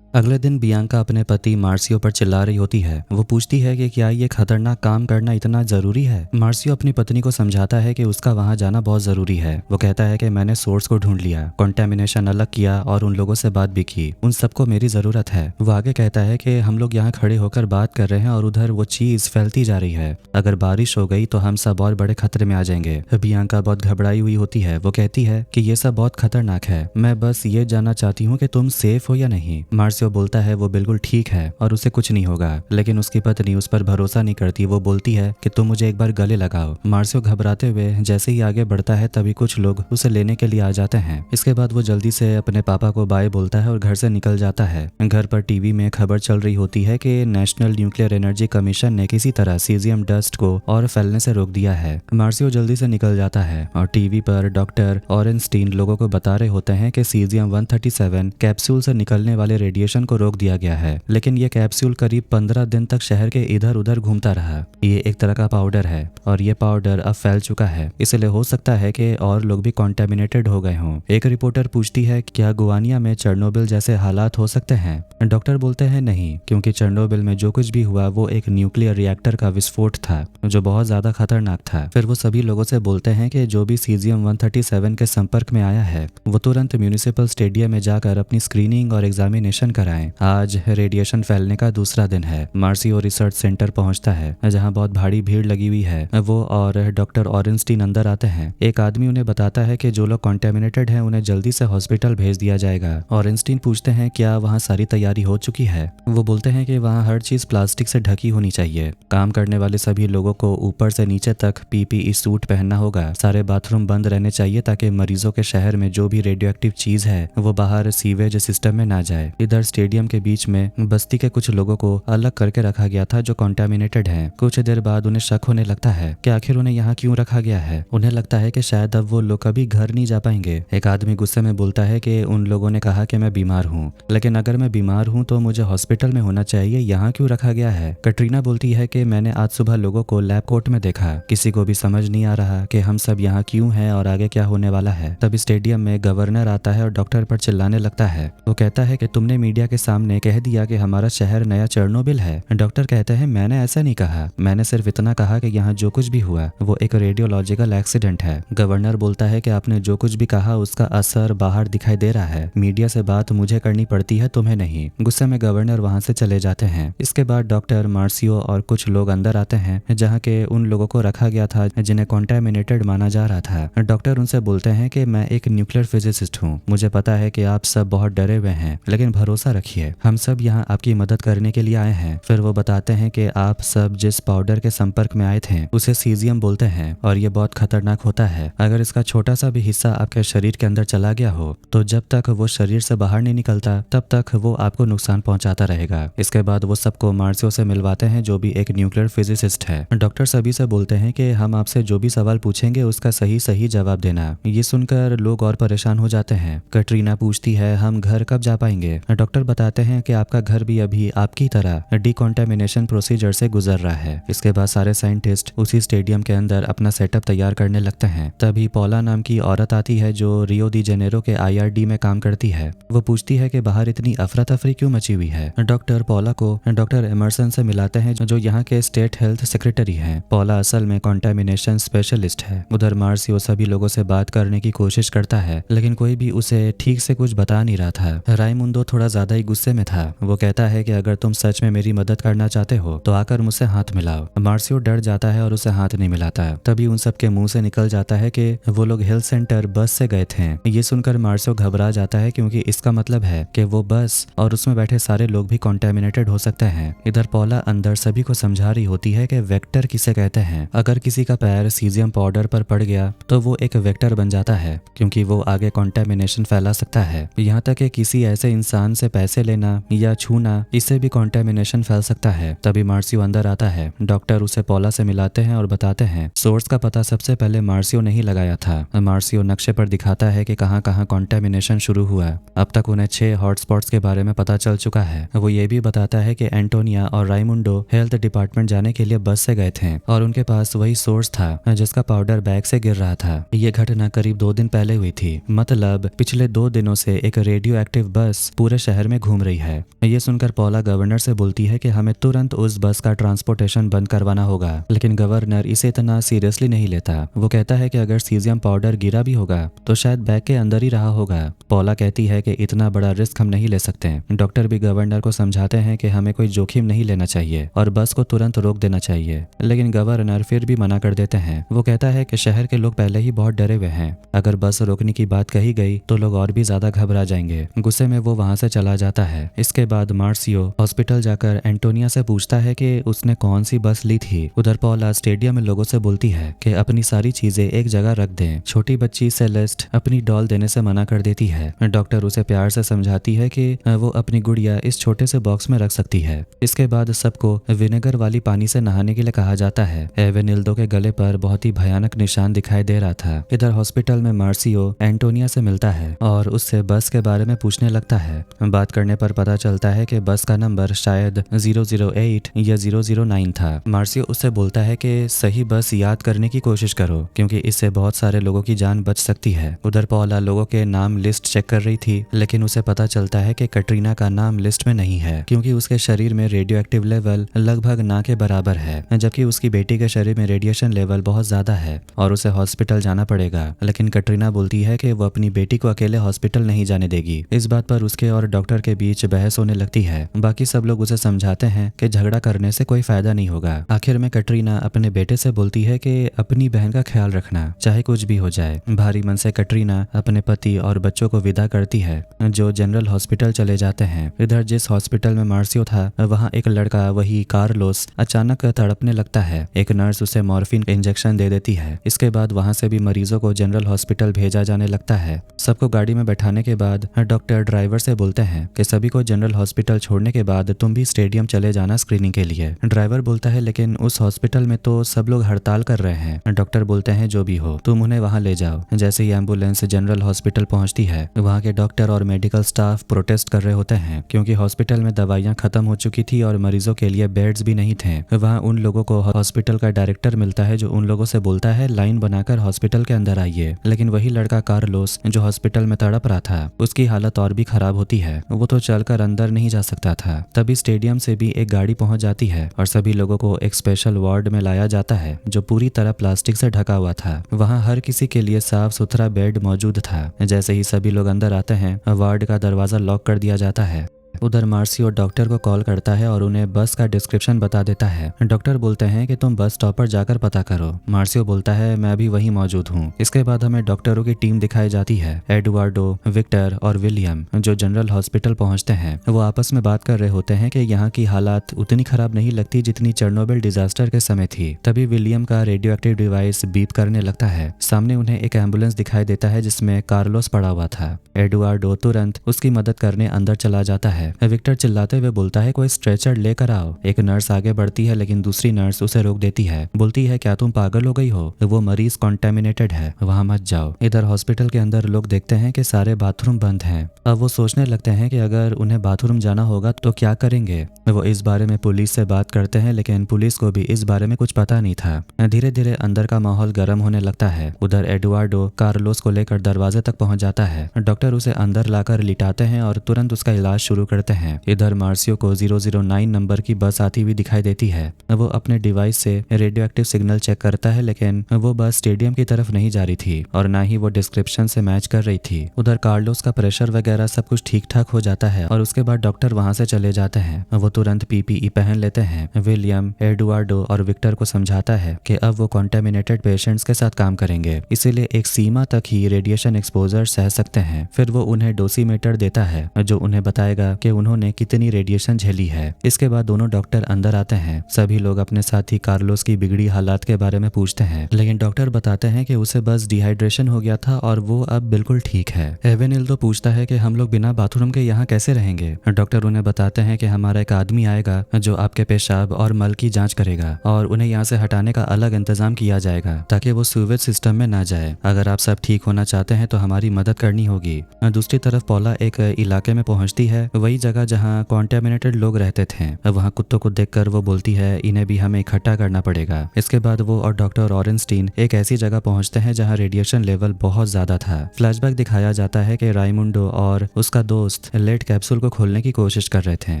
अगले दिन बियांका अपने पति मार्सियो पर चिल्ला रही होती है। वो पूछती है कि क्या ये खतरनाक काम करना इतना जरूरी है। मार्सियो अपनी पत्नी को समझाता है कि उसका वहां जाना बहुत जरूरी है। वो कहता है कि मैंने सोर्स को ढूंढ लिया, कंटेमिनेशन अलग किया और उन लोगों से बात भी की। उन सबको मेरी जरूरत है। वो आगे कहता है कि हम लोग यहाँ खड़े होकर बात कर रहे हैं और उधर वो चीज फैलती जा रही है। अगर बारिश हो गई तो हम सब और बड़े खतरे में आ जाएंगे। बियांका बहुत घबराई हुई होती है। वो कहती है कि ये सब बहुत खतरनाक है, मैं बस ये जानना चाहती हूँ कि तुम सेफ हो या नहीं। मार्सियो मार्सियो बोलता है वो बिल्कुल ठीक है और उसे कुछ नहीं होगा, लेकिन उसकी पत्नी उस पर भरोसा नहीं करती। वो बोलती है कि तुम मुझे एक बार गले लगाओ। मार्सियो घबराते हुए जैसे ही आगे बढ़ता है तभी कुछ लोग उसे लेने के लिए आ जाते हैं। इसके बाद वो जल्दी से अपने पापा को बाय बोलता है और घर से निकल जाता है। घर पर टीवी में खबर चल रही होती है कि नेशनल न्यूक्लियर एनर्जी कमीशन ने किसी तरह सीजियम डस्ट को और फैलने से रोक दिया है। मार्सियो जल्दी से निकल जाता है और टीवी पर डॉक्टर ऑरेंस्टीन लोगों को बता रहे होते हैं कि सीजियम 137 कैप्सूल से निकलने वाले रेडिएशन को रोक दिया गया है, लेकिन ये कैप्सूल करीब 15 दिन तक शहर के इधर उधर घूमता रहा। ये एक तरह का पाउडर है और ये पाउडर अब फैल चुका है, इसलिए हो सकता है कि और लोग भी कॉन्टेमिनेटेड हो गए हों। एक रिपोर्टर पूछती है क्या गुवानिया में चेरनोबिल जैसे हालात हो सकते हैं। डॉक्टर बोलते हैं नहीं, क्योंकि चेरनोबिल में जो कुछ भी हुआ वो एक न्यूक्लियर रिएक्टर का विस्फोट था जो बहुत ज्यादा खतरनाक था। फिर वो सभी लोगों से बोलते हैं कि जो भी सीजियम 137 के संपर्क में आया है वो तुरंत म्यूनिसिपल स्टेडियम में जाकर अपनी स्क्रीनिंग और एग्जामिनेशन कराएं। आज रेडिएशन फैलने का दूसरा दिन है। मार्सियो रिसर्च सेंटर पहुंचता है जहां बहुत भारी भीड़ लगी हुई है। वो और डॉक्टर ऑरेंस्टीन अंदर आते हैं। एक आदमी उन्हें बताता है कि जो लोग कॉन्टेमिनेटेड हैं उन्हें जल्दी से हॉस्पिटल भेज दिया जाएगा। ऑरेंस्टीन पूछते हैं क्या वहाँ सारी तैयारी हो चुकी है। वो बोलते हैं कि वहाँ हर चीज प्लास्टिक से ढकी होनी चाहिए। काम करने वाले सभी लोगों को ऊपर से नीचे तक पीपीई सूट पहनना होगा। सारे बाथरूम बंद रहने चाहिए ताकि मरीजों के शहर में जो भी रेडियो एक्टिव चीज है वो बाहर सीवेज सिस्टम में ना जाए। इधर स्टेडियम के बीच में बस्ती के कुछ लोगों को अलग करके रखा गया था जो कॉन्टेमिनेटेड हैं। कुछ देर बाद उन्हें शक होने लगता है कि आखिर उन्हें यहाँ क्यों रखा गया है। उन्हें लगता है कि शायद अब वो लोग कभी घर नहीं जा पाएंगे। एक आदमी गुस्से में बोलता है कि उन लोगों ने कहा कि मैं बीमार हूँ, लेकिन अगर मैं बीमार हूँ तो मुझे हॉस्पिटल में होना चाहिए, यहाँ क्यों रखा गया है। कटरीना बोलती है कि मैंने आज सुबह लोगों को लैब कोट में देखा, किसी को भी समझ नहीं आ रहा कि हम सब यहाँ क्यों हैं और आगे क्या होने वाला है। तब स्टेडियम में गवर्नर आता है और डॉक्टर पर चिल्लाने लगता है। वो कहता है कि तुमने मीडिया के सामने कह दिया कि हमारा शहर नया चेरनोबिल है। डॉक्टर कहते हैं मैंने ऐसा नहीं कहा, मैंने सिर्फ इतना कहा कि यहाँ जो कुछ भी हुआ वो एक रेडियोलॉजिकल एक्सीडेंट है। गवर्नर बोलता है कि आपने जो कुछ भी कहा उसका असर बाहर दिखाई दे रहा है। मीडिया से बात मुझे करनी पड़ती है, तुम्हें नहीं। गुस्से में गवर्नर वहां से चले जाते हैं। इसके बाद डॉक्टर मार्सियो और कुछ लोग अंदर आते हैं जहाँ के उन लोगों को रखा गया था जिन्हें कॉन्टेमिनेटेड माना जा रहा था। डॉक्टर उनसे बोलते हैं कि मैं एक न्यूक्लियर फिजिसिस्ट हूँ, मुझे पता है कि आप सब बहुत डरे हुए हैं, लेकिन भरोसा रखिए हम सब यहाँ आपकी मदद करने के लिए आए हैं। फिर वो बताते हैं कि आप सब जिस पाउडर के संपर्क में आए थे उसे सीजियम बोलते हैं और ये बहुत खतरनाक होता है। अगर इसका छोटा सा भी हिस्सा आपके शरीर के अंदर चला गया हो तो जब तक वो शरीर से बाहर नहीं निकलता तब तक वो आपको नुकसान पहुंचाता रहेगा। इसके बाद वो सबको मार्सियो से मिलवाते हैं जो भी एक न्यूक्लियर फिजिसिस्ट है। डॉक्टर सभी से बोलते हैं कि हम आपसे जो भी सवाल पूछेंगे उसका सही सही जवाब देना। ये सुनकर लोग और परेशान हो जाते हैं। कटरीना पूछती है हम घर कब जा पाएंगे। डॉक्टर बताते हैं कि आपका घर भी अभी आपकी तरह डिकॉन्टेमिनेशन प्रोसीजर से गुजर रहा है। इसके बाद सारे साइंटिस्ट उसी स्टेडियम के अंदर अपना सेटअप तैयार करने लगते हैं। तभी पॉला नाम की औरत आती है जो रियो दी जेनेरो के IRD में काम करती है। वो पूछती है कि बाहर इतनी अफरा तफरी क्यों मची हुई है। डॉक्टर पॉला को डॉक्टर एमरसन से मिलाते हैं जो यहाँ के स्टेट हेल्थ सेक्रेटरी हैं। पॉला असल में कॉन्टेमिनेशन स्पेशलिस्ट है। उधर मार्सियो सभी लोगों से बात करने की कोशिश करता है लेकिन कोई भी उसे ठीक से कुछ बता नहीं रहा था। राइमुंडो थोड़ा ज्यादा ही गुस्से में था। वो कहता है कि अगर तुम सच में मेरी मदद करना चाहते हो तो आकर मुझसे हाथ मिलाओ। मार्सियो डर जाता है और उसे हाथ नहीं मिलाता। तभी उन सबके मुंह से निकल जाता है कि वो लोग हेल्थ सेंटर बस से गए थे। ये सुनकर मार्सियो घबरा जाता है क्योंकि इसका मतलब है कि वो बस और उसमें बैठे सारे लोग भी कॉन्टेमिनेटेड हो सकते हैं। इधर पॉला अंदर सभी को समझा रही होती है कि वेक्टर किसे कहते हैं। अगर किसी का पैर सीजियम पाउडर पर पड़ गया तो वो एक वेक्टर बन जाता है क्योंकि वो आगे कॉन्टेमिनेशन फैला सकता है। यहाँ तक कि किसी ऐसे इंसान से पैसे लेना या छूना इससे भी कॉन्टेमिनेशन फैल सकता है। तभी मार्सियो अंदर आता है। डॉक्टर उसे पॉला से मिलाते हैं और बताते हैं सोर्स का पता सबसे पहले मार्सियो ने ही लगाया था। मार्सियो नक्शे पर दिखाता है कि कहाँ कहाँ कॉन्टेमिनेशन शुरू हुआ। अब तक उन्हें 6 हॉटस्पॉट्स के बारे में पता चल चुका है। वो ये भी बताता है कि एंटोनिया और राइमुंडो हेल्थ डिपार्टमेंट जाने के लिए बस से गए थे और उनके पास वही सोर्स था जिसका पाउडर बैग से गिर रहा था। ये घटना करीब 2 दिन पहले हुई थी, मतलब पिछले 2 दिनों से एक रेडियो एक्टिव बस पूरे शहर में घूम रही है। ये सुनकर पॉला गवर्नर से बोलती है कि हमें तुरंत उस बस का ट्रांसपोर्टेशन बंद करवाना होगा, लेकिन गवर्नर इसे इतना सीरियसली नहीं लेता। वो कहता है कि अगर सीजियम पाउडर गिरा भी होगा तो शायद बैग के अंदर ही रहा होगा। पॉला कहती है कि इतना बड़ा रिस्क हम नहीं ले सकते। डॉक्टर भी गवर्नर को समझाते हैं कि हमें कोई जोखिम नहीं लेना चाहिए और बस को तुरंत रोक देना चाहिए, लेकिन गवर्नर फिर भी मना कर देते हैं। वो कहता है कि शहर के लोग पहले ही बहुत डरे हुए हैं, अगर बस रोकने की बात कही गई तो लोग और भी ज्यादा घबरा जाएंगे। गुस्से में वो वहां से चला चला जाता है। इसके बाद मार्सियो हॉस्पिटल जाकर एंटोनिया से पूछता है कि उसने कौन सी बस ली थी। उधर पॉला स्टेडियम में लोगों से बोलती है कि अपनी सारी चीजें एक जगह रख दें। छोटी बच्ची सेलेस्ट अपनी डॉल देने से मना कर देती है। डॉक्टर उसे प्यार से समझाती है कि वो अपनी गुड़िया इस छोटे से बॉक्स में रख सकती है। इसके बाद सबको विनेगर वाली पानी से नहाने के लिए कहा जाता है। एवेनिल्डो के गले पर बहुत ही भयानक निशान दिखाई दे रहा था। इधर हॉस्पिटल में मार्सियो एंटोनिया से मिलता है और उससे बस के बारे में पूछने लगता है। बात करने पर पता चलता है कि बस का नंबर शायद 008 या 009 था। मार्सियो उससे बोलता है कि सही बस याद करने की कोशिश करो क्योंकि इससे बहुत सारे लोगों की जान बच सकती है। उधर पॉला लोगों के नाम लिस्ट चेक कर रही थी, लेकिन उसे पता चलता है कि कटरीना का नाम लिस्ट में नहीं है क्योंकि उसके शरीर में रेडियो एक्टिव लेवल लगभग ना के बराबर है, जबकि उसकी बेटी के शरीर में रेडिएशन लेवल बहुत ज्यादा है और उसे हॉस्पिटल जाना पड़ेगा। लेकिन कटरीना बोलती है कि वो अपनी बेटी को अकेले हॉस्पिटल नहीं जाने देगी। इस बात पर उसके और डॉक्टर के बीच बहस होने लगती है। बाकी सब लोग उसे समझाते हैं कि झगड़ा करने से कोई फायदा नहीं होगा। आखिर में कटरीना अपने बेटे से बोलती है कि अपनी बहन का ख्याल रखना, चाहे कुछ भी हो जाए। भारी मन से कटरीना अपने पति और बच्चों को विदा करती है जो जनरल हॉस्पिटल चले जाते हैं। इधर जिस हॉस्पिटल में मार्सियो था वहाँ एक लड़का, वही कार्लोस, अचानक तड़पने लगता है। एक नर्स उसे मॉर्फिन का इंजेक्शन दे देती है। इसके बाद वहाँ से भी मरीजों को जनरल हॉस्पिटल भेजा जाने लगता है। सबको गाड़ी में बैठाने के बाद डॉक्टर ड्राइवर से बोलते हैं कि सभी को जनरल हॉस्पिटल छोड़ने के बाद तुम भी स्टेडियम चले जाना स्क्रीनिंग के लिए। ड्राइवर बोलता है लेकिन उस हॉस्पिटल में तो सब लोग हड़ताल कर रहे हैं। डॉक्टर बोलते हैं जो भी हो तुम उन्हें वहां ले जाओ। जैसे ही एम्बुलेंस जनरल हॉस्पिटल पहुंचती है वहां के डॉक्टर और मेडिकल स्टाफ प्रोटेस्ट कर रहे होते हैं क्योंकि हॉस्पिटल में दवाइयां खत्म हो चुकी थी और मरीजों के लिए बेड्स भी नहीं थे। वहां उन लोगों को हॉस्पिटल का डायरेक्टर मिलता है जो उन लोगों से बोलता है लाइन बनाकर हॉस्पिटल के अंदर आइए। लेकिन वही लड़का कार्लोस जो हॉस्पिटल में तड़प रहा था, उसकी हालत और भी खराब होती है। वो तो चलकर अंदर नहीं जा सकता था। तभी स्टेडियम से भी एक गाड़ी पहुंच जाती है और सभी लोगों को एक स्पेशल वार्ड में लाया जाता है जो पूरी तरह प्लास्टिक से ढका हुआ था। वहां हर किसी के लिए साफ सुथरा बेड मौजूद था। जैसे ही सभी लोग अंदर आते हैं वार्ड का दरवाजा लॉक कर दिया जाता है। उधर मार्सियो डॉक्टर को कॉल करता है और उन्हें बस का डिस्क्रिप्शन बता देता है। डॉक्टर बोलते हैं कि तुम बस स्टॉप पर जाकर पता करो। मार्सियो बोलता है मैं भी वहीं मौजूद हूँ। इसके बाद हमें डॉक्टरों की टीम दिखाई जाती है। एडुआर्डो, विक्टर और विलियम जो जनरल हॉस्पिटल पहुंचते हैं वो आपस में बात कर रहे होते हैं कि यहाँ की हालात उतनी खराब नहीं लगती जितनी चेरनोबिल डिजास्टर के समय थी। तभी विलियम का रेडियो एक्टिव डिवाइस बीप करने लगता है। सामने उन्हें एक एम्बुलेंस दिखाई देता है जिसमें कार्लोस पड़ा हुआ था। एडुआर्डो तुरंत उसकी मदद करने अंदर चला जाता है। विक्टर चिल्लाते हुए बोलता है कोई स्ट्रेचर लेकर आओ। एक नर्स आगे बढ़ती है लेकिन दूसरी नर्स उसे रोक देती है। बोलती है क्या तुम पागल हो गई हो, वो मरीज कॉन्टेमिनेटेड है, वहां मत जाओ। इधर हॉस्पिटल के अंदर लोग देखते हैं कि सारे बाथरूम बंद हैं। अब वो सोचने लगते हैं कि अगर उन्हें बाथरूम जाना होगा तो क्या करेंगे। वो इस बारे में पुलिस से बात करते हैं लेकिन पुलिस को भी इस बारे में कुछ पता नहीं था। धीरे धीरे अंदर का माहौल गर्म होने लगता है। उधर एडुआर्डो कार्लोस को लेकर दरवाजे तक पहुंच जाता है। डॉक्टर उसे अंदर लाकर लिटाते हैं और तुरंत उसका इलाज शुरू करते हैं। इधर मार्सियो को 009 नंबर की बस आती हुई दिखाई देती है। वो अपने डिवाइस से रेडियो एक्टिव सिग्नल चेक करता है लेकिन वो बस स्टेडियम की तरफ नहीं जा रही थी और ना ही वो डिस्क्रिप्शन से मैच कर रही थी। उधर कार्लोस का प्रेशर वगैरह सब कुछ ठीक ठाक हो जाता है और उसके बाद डॉक्टर वहां से चले जाते हैं। वो तुरंत पीपीई पहन लेते हैं। विलियम एडुआर्डो और विक्टर को समझाता है कि अब वो कॉन्टेमिनेटेड पेशेंट्स के साथ काम करेंगे, इसीलिए एक सीमा तक ही रेडिएशन एक्सपोजर सह सकते हैं। फिर वो उन्हें डोसीमीटर देता है जो उन्हें बताएगा कि उन्होंने कितनी रेडिएशन झेली है। इसके बाद दोनों डॉक्टर अंदर आते हैं। सभी लोग अपने साथी कार्लोस की बिगड़ी हालात के बारे में पूछते हैं लेकिन डॉक्टर बताते हैं कि उसे बस डिहाइड्रेशन हो गया था और वो अब बिल्कुल ठीक है। एवेनिल्डो पूछता है कि हम लोग बिना बाथरूम के यहाँ कैसे रहेंगे। डॉक्टर उन्हें बताते हैं कि हमारा एक आदमी आएगा जो आपके पेशाब और मल की जांच करेगा और उन्हें यहाँ से हटाने का अलग इंतजाम किया जाएगा ताकि वो सीवेज सिस्टम में ना जाए। अगर आप सब ठीक होना चाहते हैं तो हमारी मदद करनी होगी। दूसरी तरफ पॉला एक इलाके में पहुंचती है, वही जगह जहाँ कॉन्टेमिनेटेड लोग रहते थे। वहाँ कुत्तों को देखकर वो बोलती है इन्हें भी हमें इकट्ठा करना पड़ेगा। इसके बाद वो और डॉक्टर ऑरेंस्टीन एक ऐसी जगह पहुंचते हैं जहाँ रेडिएशन लेवल बहुत ज्यादा था। फ्लैशबैक दिखाया जाता है कि राइमुंडो और उसका दोस्त लेड कैप्सूल को खोलने की कोशिश कर रहे थे।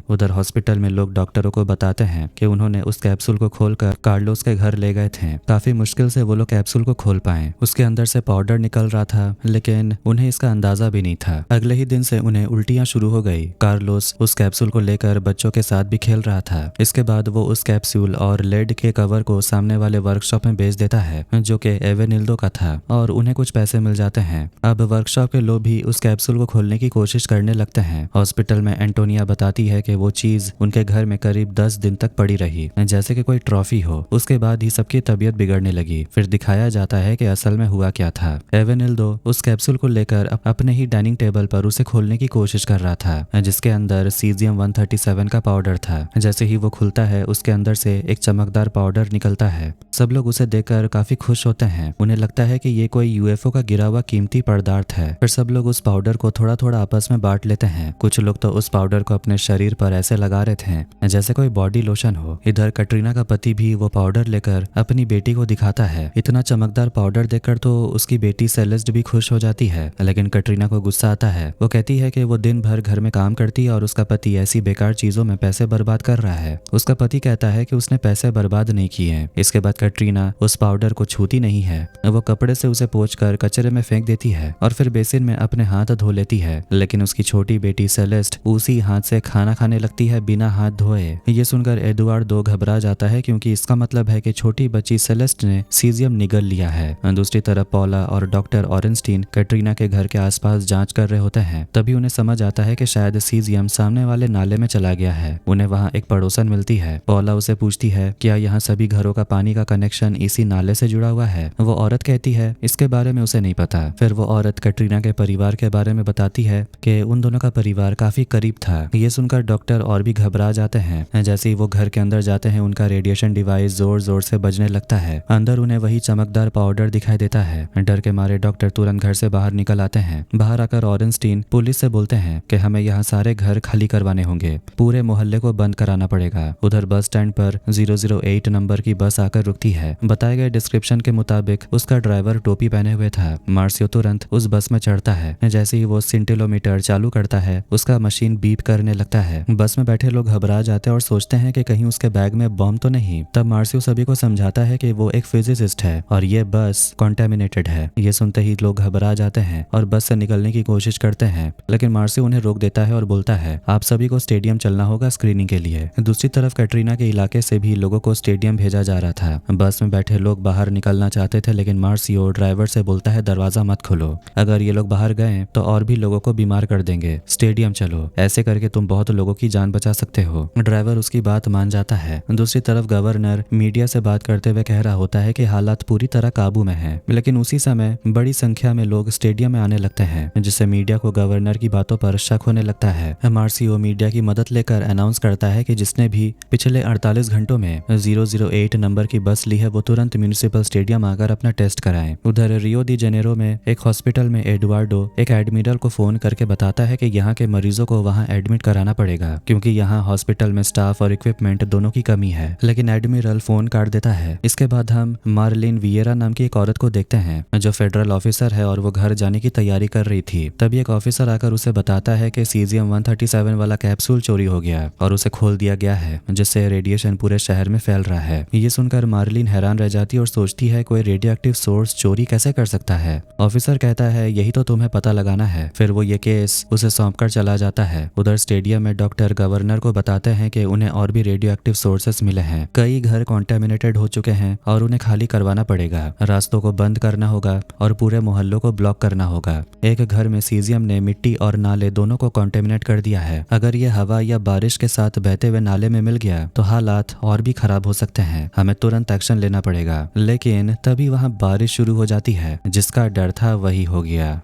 उधर हॉस्पिटल में लोग डॉक्टरों को बताते हैं कि उन्होंने उस कैप्सूल को खोलकर कार्लोस के घर ले गए थे। काफी मुश्किल से वो लोग कैप्सूल को खोल पाए। उसके अंदर से पाउडर निकल रहा था लेकिन उन्हें इसका अंदाजा भी नहीं था। अगले ही दिन से उन्हें उल्टियां शुरू हो गई। कार्लोस उस कैप्सूल को लेकर बच्चों के साथ भी खेल रहा था। इसके बाद वो उस कैप्सूल और लेड के कवर को सामने वाले वर्कशॉप में बेच देता है जो कि एवेनिल्डो का था और उन्हें कुछ पैसे मिल जाते हैं। अब वर्कशॉप के लोग भी उस कैप्सूल को खोलने की कोशिश करने लगते हैं। हॉस्पिटल में एंटोनिया बताती है कि वो चीज उनके घर में करीब 10 दिन तक पड़ी रही, जैसे कि कोई ट्रॉफी हो। उसके बाद ही सबकी तबीयत बिगड़ने लगी। फिर दिखाया जाता है कि असल में हुआ क्या था। एवेनिल्डो उस कैप्सूल को लेकर अपने ही डाइनिंग टेबल पर उसे खोलने की कोशिश कर रहा था, जिसके अंदर सीजियम 137 का पाउडर था। जैसे ही वो खुलता है उसके अंदर से एक चमकदार पाउडर निकलता है। सब लोग उसे देखकर काफी खुश होते हैं। उन्हें लगता है कि ये कोई यूएफओ का गिरा हुआ कीमती पदार्थ है। फिर सब लोग उस पाउडर को थोड़ा थोड़ा आपस में बांट लेते हैं। कुछ लोग तो उस पाउडर को अपने शरीर पर ऐसे लगा रहे थे जैसे कोई बॉडी लोशन हो। इधर कटरीना का पति भी वो पाउडर लेकर अपनी बेटी को दिखाता है। इतना चमकदार पाउडर देखकर तो उसकी बेटी सेलेस्ट भी खुश हो जाती है, लेकिन कटरीना को गुस्सा आता है। वो कहती है कि वो दिन भर घर में काम करती है और उसका पति ऐसी बेकार चीजों में पैसे बर्बाद कर रहा है। उसका पति कहता है कि उसने पैसे बर्बाद नहीं किए। इसके बाद कटरीना उस पाउडर को छूती नहीं है। वो कपड़े से उसे पोंछकर कचरे में फेंक देती है और फिर बेसिन में अपने हाथ धो लेती है। लेकिन उसकी छोटी बेटी सेलेस्ट उसी हाथ से खाना खाने लगती है बिना हाथ धोए। ये सुनकर एडुआर्डो घबरा जाता है, क्योंकि इसका मतलब है कि छोटी बच्ची सेलेस्ट ने सीजियम निगल लिया है। दूसरी तरफ पॉला और डॉक्टर ऑरेंस्टीन कटरीना के घर के आसपास जांच कर रहे होते हैं। तभी उन्हें समझ आता है कि शायद सीजियम सामने वाले नाले में चला गया है। उन्हें वहाँ एक पड़ोसन मिलती है। पॉला उसे पूछती है क्या यहाँ सभी घरों का पानी का कनेक्शन इसी नाले से जुड़ा हुआ है। वो औरत कहती है इसके बारे में उसे नहीं पता। फिर वो औरत कटरीना के परिवार के बारे में बताती है कि उन दोनों का परिवार काफी करीब था। ये सुनकर डॉक्टर और भी घबरा जाते हैं। जैसे ही वो घर के अंदर जाते हैं उनका रेडिएशन डिवाइस जोर जोर से बजने लगता है। अंदर उन्हें वही चमकदार पाउडर दिखाई देता है। डर के मारे डॉक्टर तुरंत घर से बाहर निकल आते हैं। बाहर आकर ऑरेंस्टीन पुलिस से बोलते हैं कि हमें यहाँ सारे घर खाली करवाने होंगे, पूरे मोहल्ले को बंद कराना पड़ेगा। उधर बस स्टैंड पर 008 नंबर की बस आकर रुकती है। बताए गए डिस्क्रिप्शन के मुताबिक उसका ड्राइवर टोपी पहने हुए था। मार्सियो तुरंत उस बस में चढ़ता है। जैसे ही वो सिंटिलोमीटर चालू करता है उसका मशीन बीप करने लगता है। बस में बैठे लोग घबरा जाते हैं और सोचते हैं कि कहीं उसके बैग में बम तो नहीं। तब मार्सियो सभी को समझाता है कि वो एक फिजिसिस्ट है और ये बस कॉन्टेमिनेटेड है। ये सुनते ही लोग घबरा जाते हैं और बस से निकलने की कोशिश करते हैं, लेकिन मार्सियो उन्हें रोक देता है और बोलता है आप सभी को स्टेडियम चलना होगा स्क्रीनिंग के लिए। दूसरी तरफ कटरीना के इलाके से भी लोगों को स्टेडियम भेजा जा रहा था। बस में बैठे लोग बाहर निकलना चाहते थे, लेकिन मार्सियो ड्राइवर से बोलता है दरवाजा मत खोलो, अगर ये लोग बाहर गए तो और भी लोगों को बीमार कर देंगे। स्टेडियम चलो, ऐसे करके तुम बहुत लोगों की जान बचा सकते हो। ड्राइवर उसकी बात मान जाता है। दूसरी तरफ गवर्नर मीडिया से बात करते हुए कह रहा होता है कि हालात पूरी तरह काबू में है, लेकिन उसी समय बड़ी संख्या में लोग स्टेडियम में आने लगते हैं, जिससे मीडिया को गवर्नर की बातों पर शक होने लगता है। मार्सियो मीडिया की मदद लेकर अनाउंस करता है कि जिसने भी पिछले 48 घंटों में 008 नंबर की बस ली है वो तुरंत म्यूनिसिपल स्टेडियम आकर अपना टेस्ट कराएं। उधर रियो दी जेनेरो में एक हॉस्पिटल में एडुआर्डो एक एडमिरल को फोन करके बताता है कि यहाँ के मरीजों को वहाँ एडमिट कराना पड़ेगा, क्योंकि यहाँ हॉस्पिटल में स्टाफ और इक्विपमेंट दोनों की कमी है। लेकिन एडमिरल फोन काट देता है। इसके बाद हम मार्लिन वियेरा नाम की एक औरत को देखते हैं जो फेडरल ऑफिसर है और वो घर जाने की तैयारी कर रही थी। तभी एक ऑफिसर आकर उसे बताता है कि सीजियम 137 वाला कैप्सूल चोरी हो गया और उसे खोल दिया गया है, जिससे रेडिएशन पूरे शहर में फैल रहा है। ये सुनकर मार्लिन हैरान रह जाती है और सोचती है कोई रेडियो एक्टिव सोर्स चोरी कैसे कर सकता है। ऑफिसर कहता है यही तो तुम्हें पता लगाना है। फिर वो ये केस उसे सौंपकर चला जाता है। उधर स्टेडियम में डॉक्टर गवर्नर को बताते हैं कि उन्हें और भी रेडियो एक्टिव सोर्सेस मिले हैं। कई घर कॉन्टेमिनेटेड हो चुके हैं और उन्हें खाली करवाना पड़ेगा। रास्तों को बंद करना होगा और पूरे मोहल्लों को ब्लॉक करना होगा। एक घर में सीजियम ने मिट्टी और नाले दोनों को कॉन्टेमिनेट कर दिया है। अगर ये हवा या बारिश के साथ बहते हुए नाले में मिल गया तो हालात और भी खराब हो सकते हैं। हमें तुरंत एक्शन लेना पड़ेगा। लेकिन तभी वहां बारिश शुरू हो जाती है। जिसका डर था वही हो गया।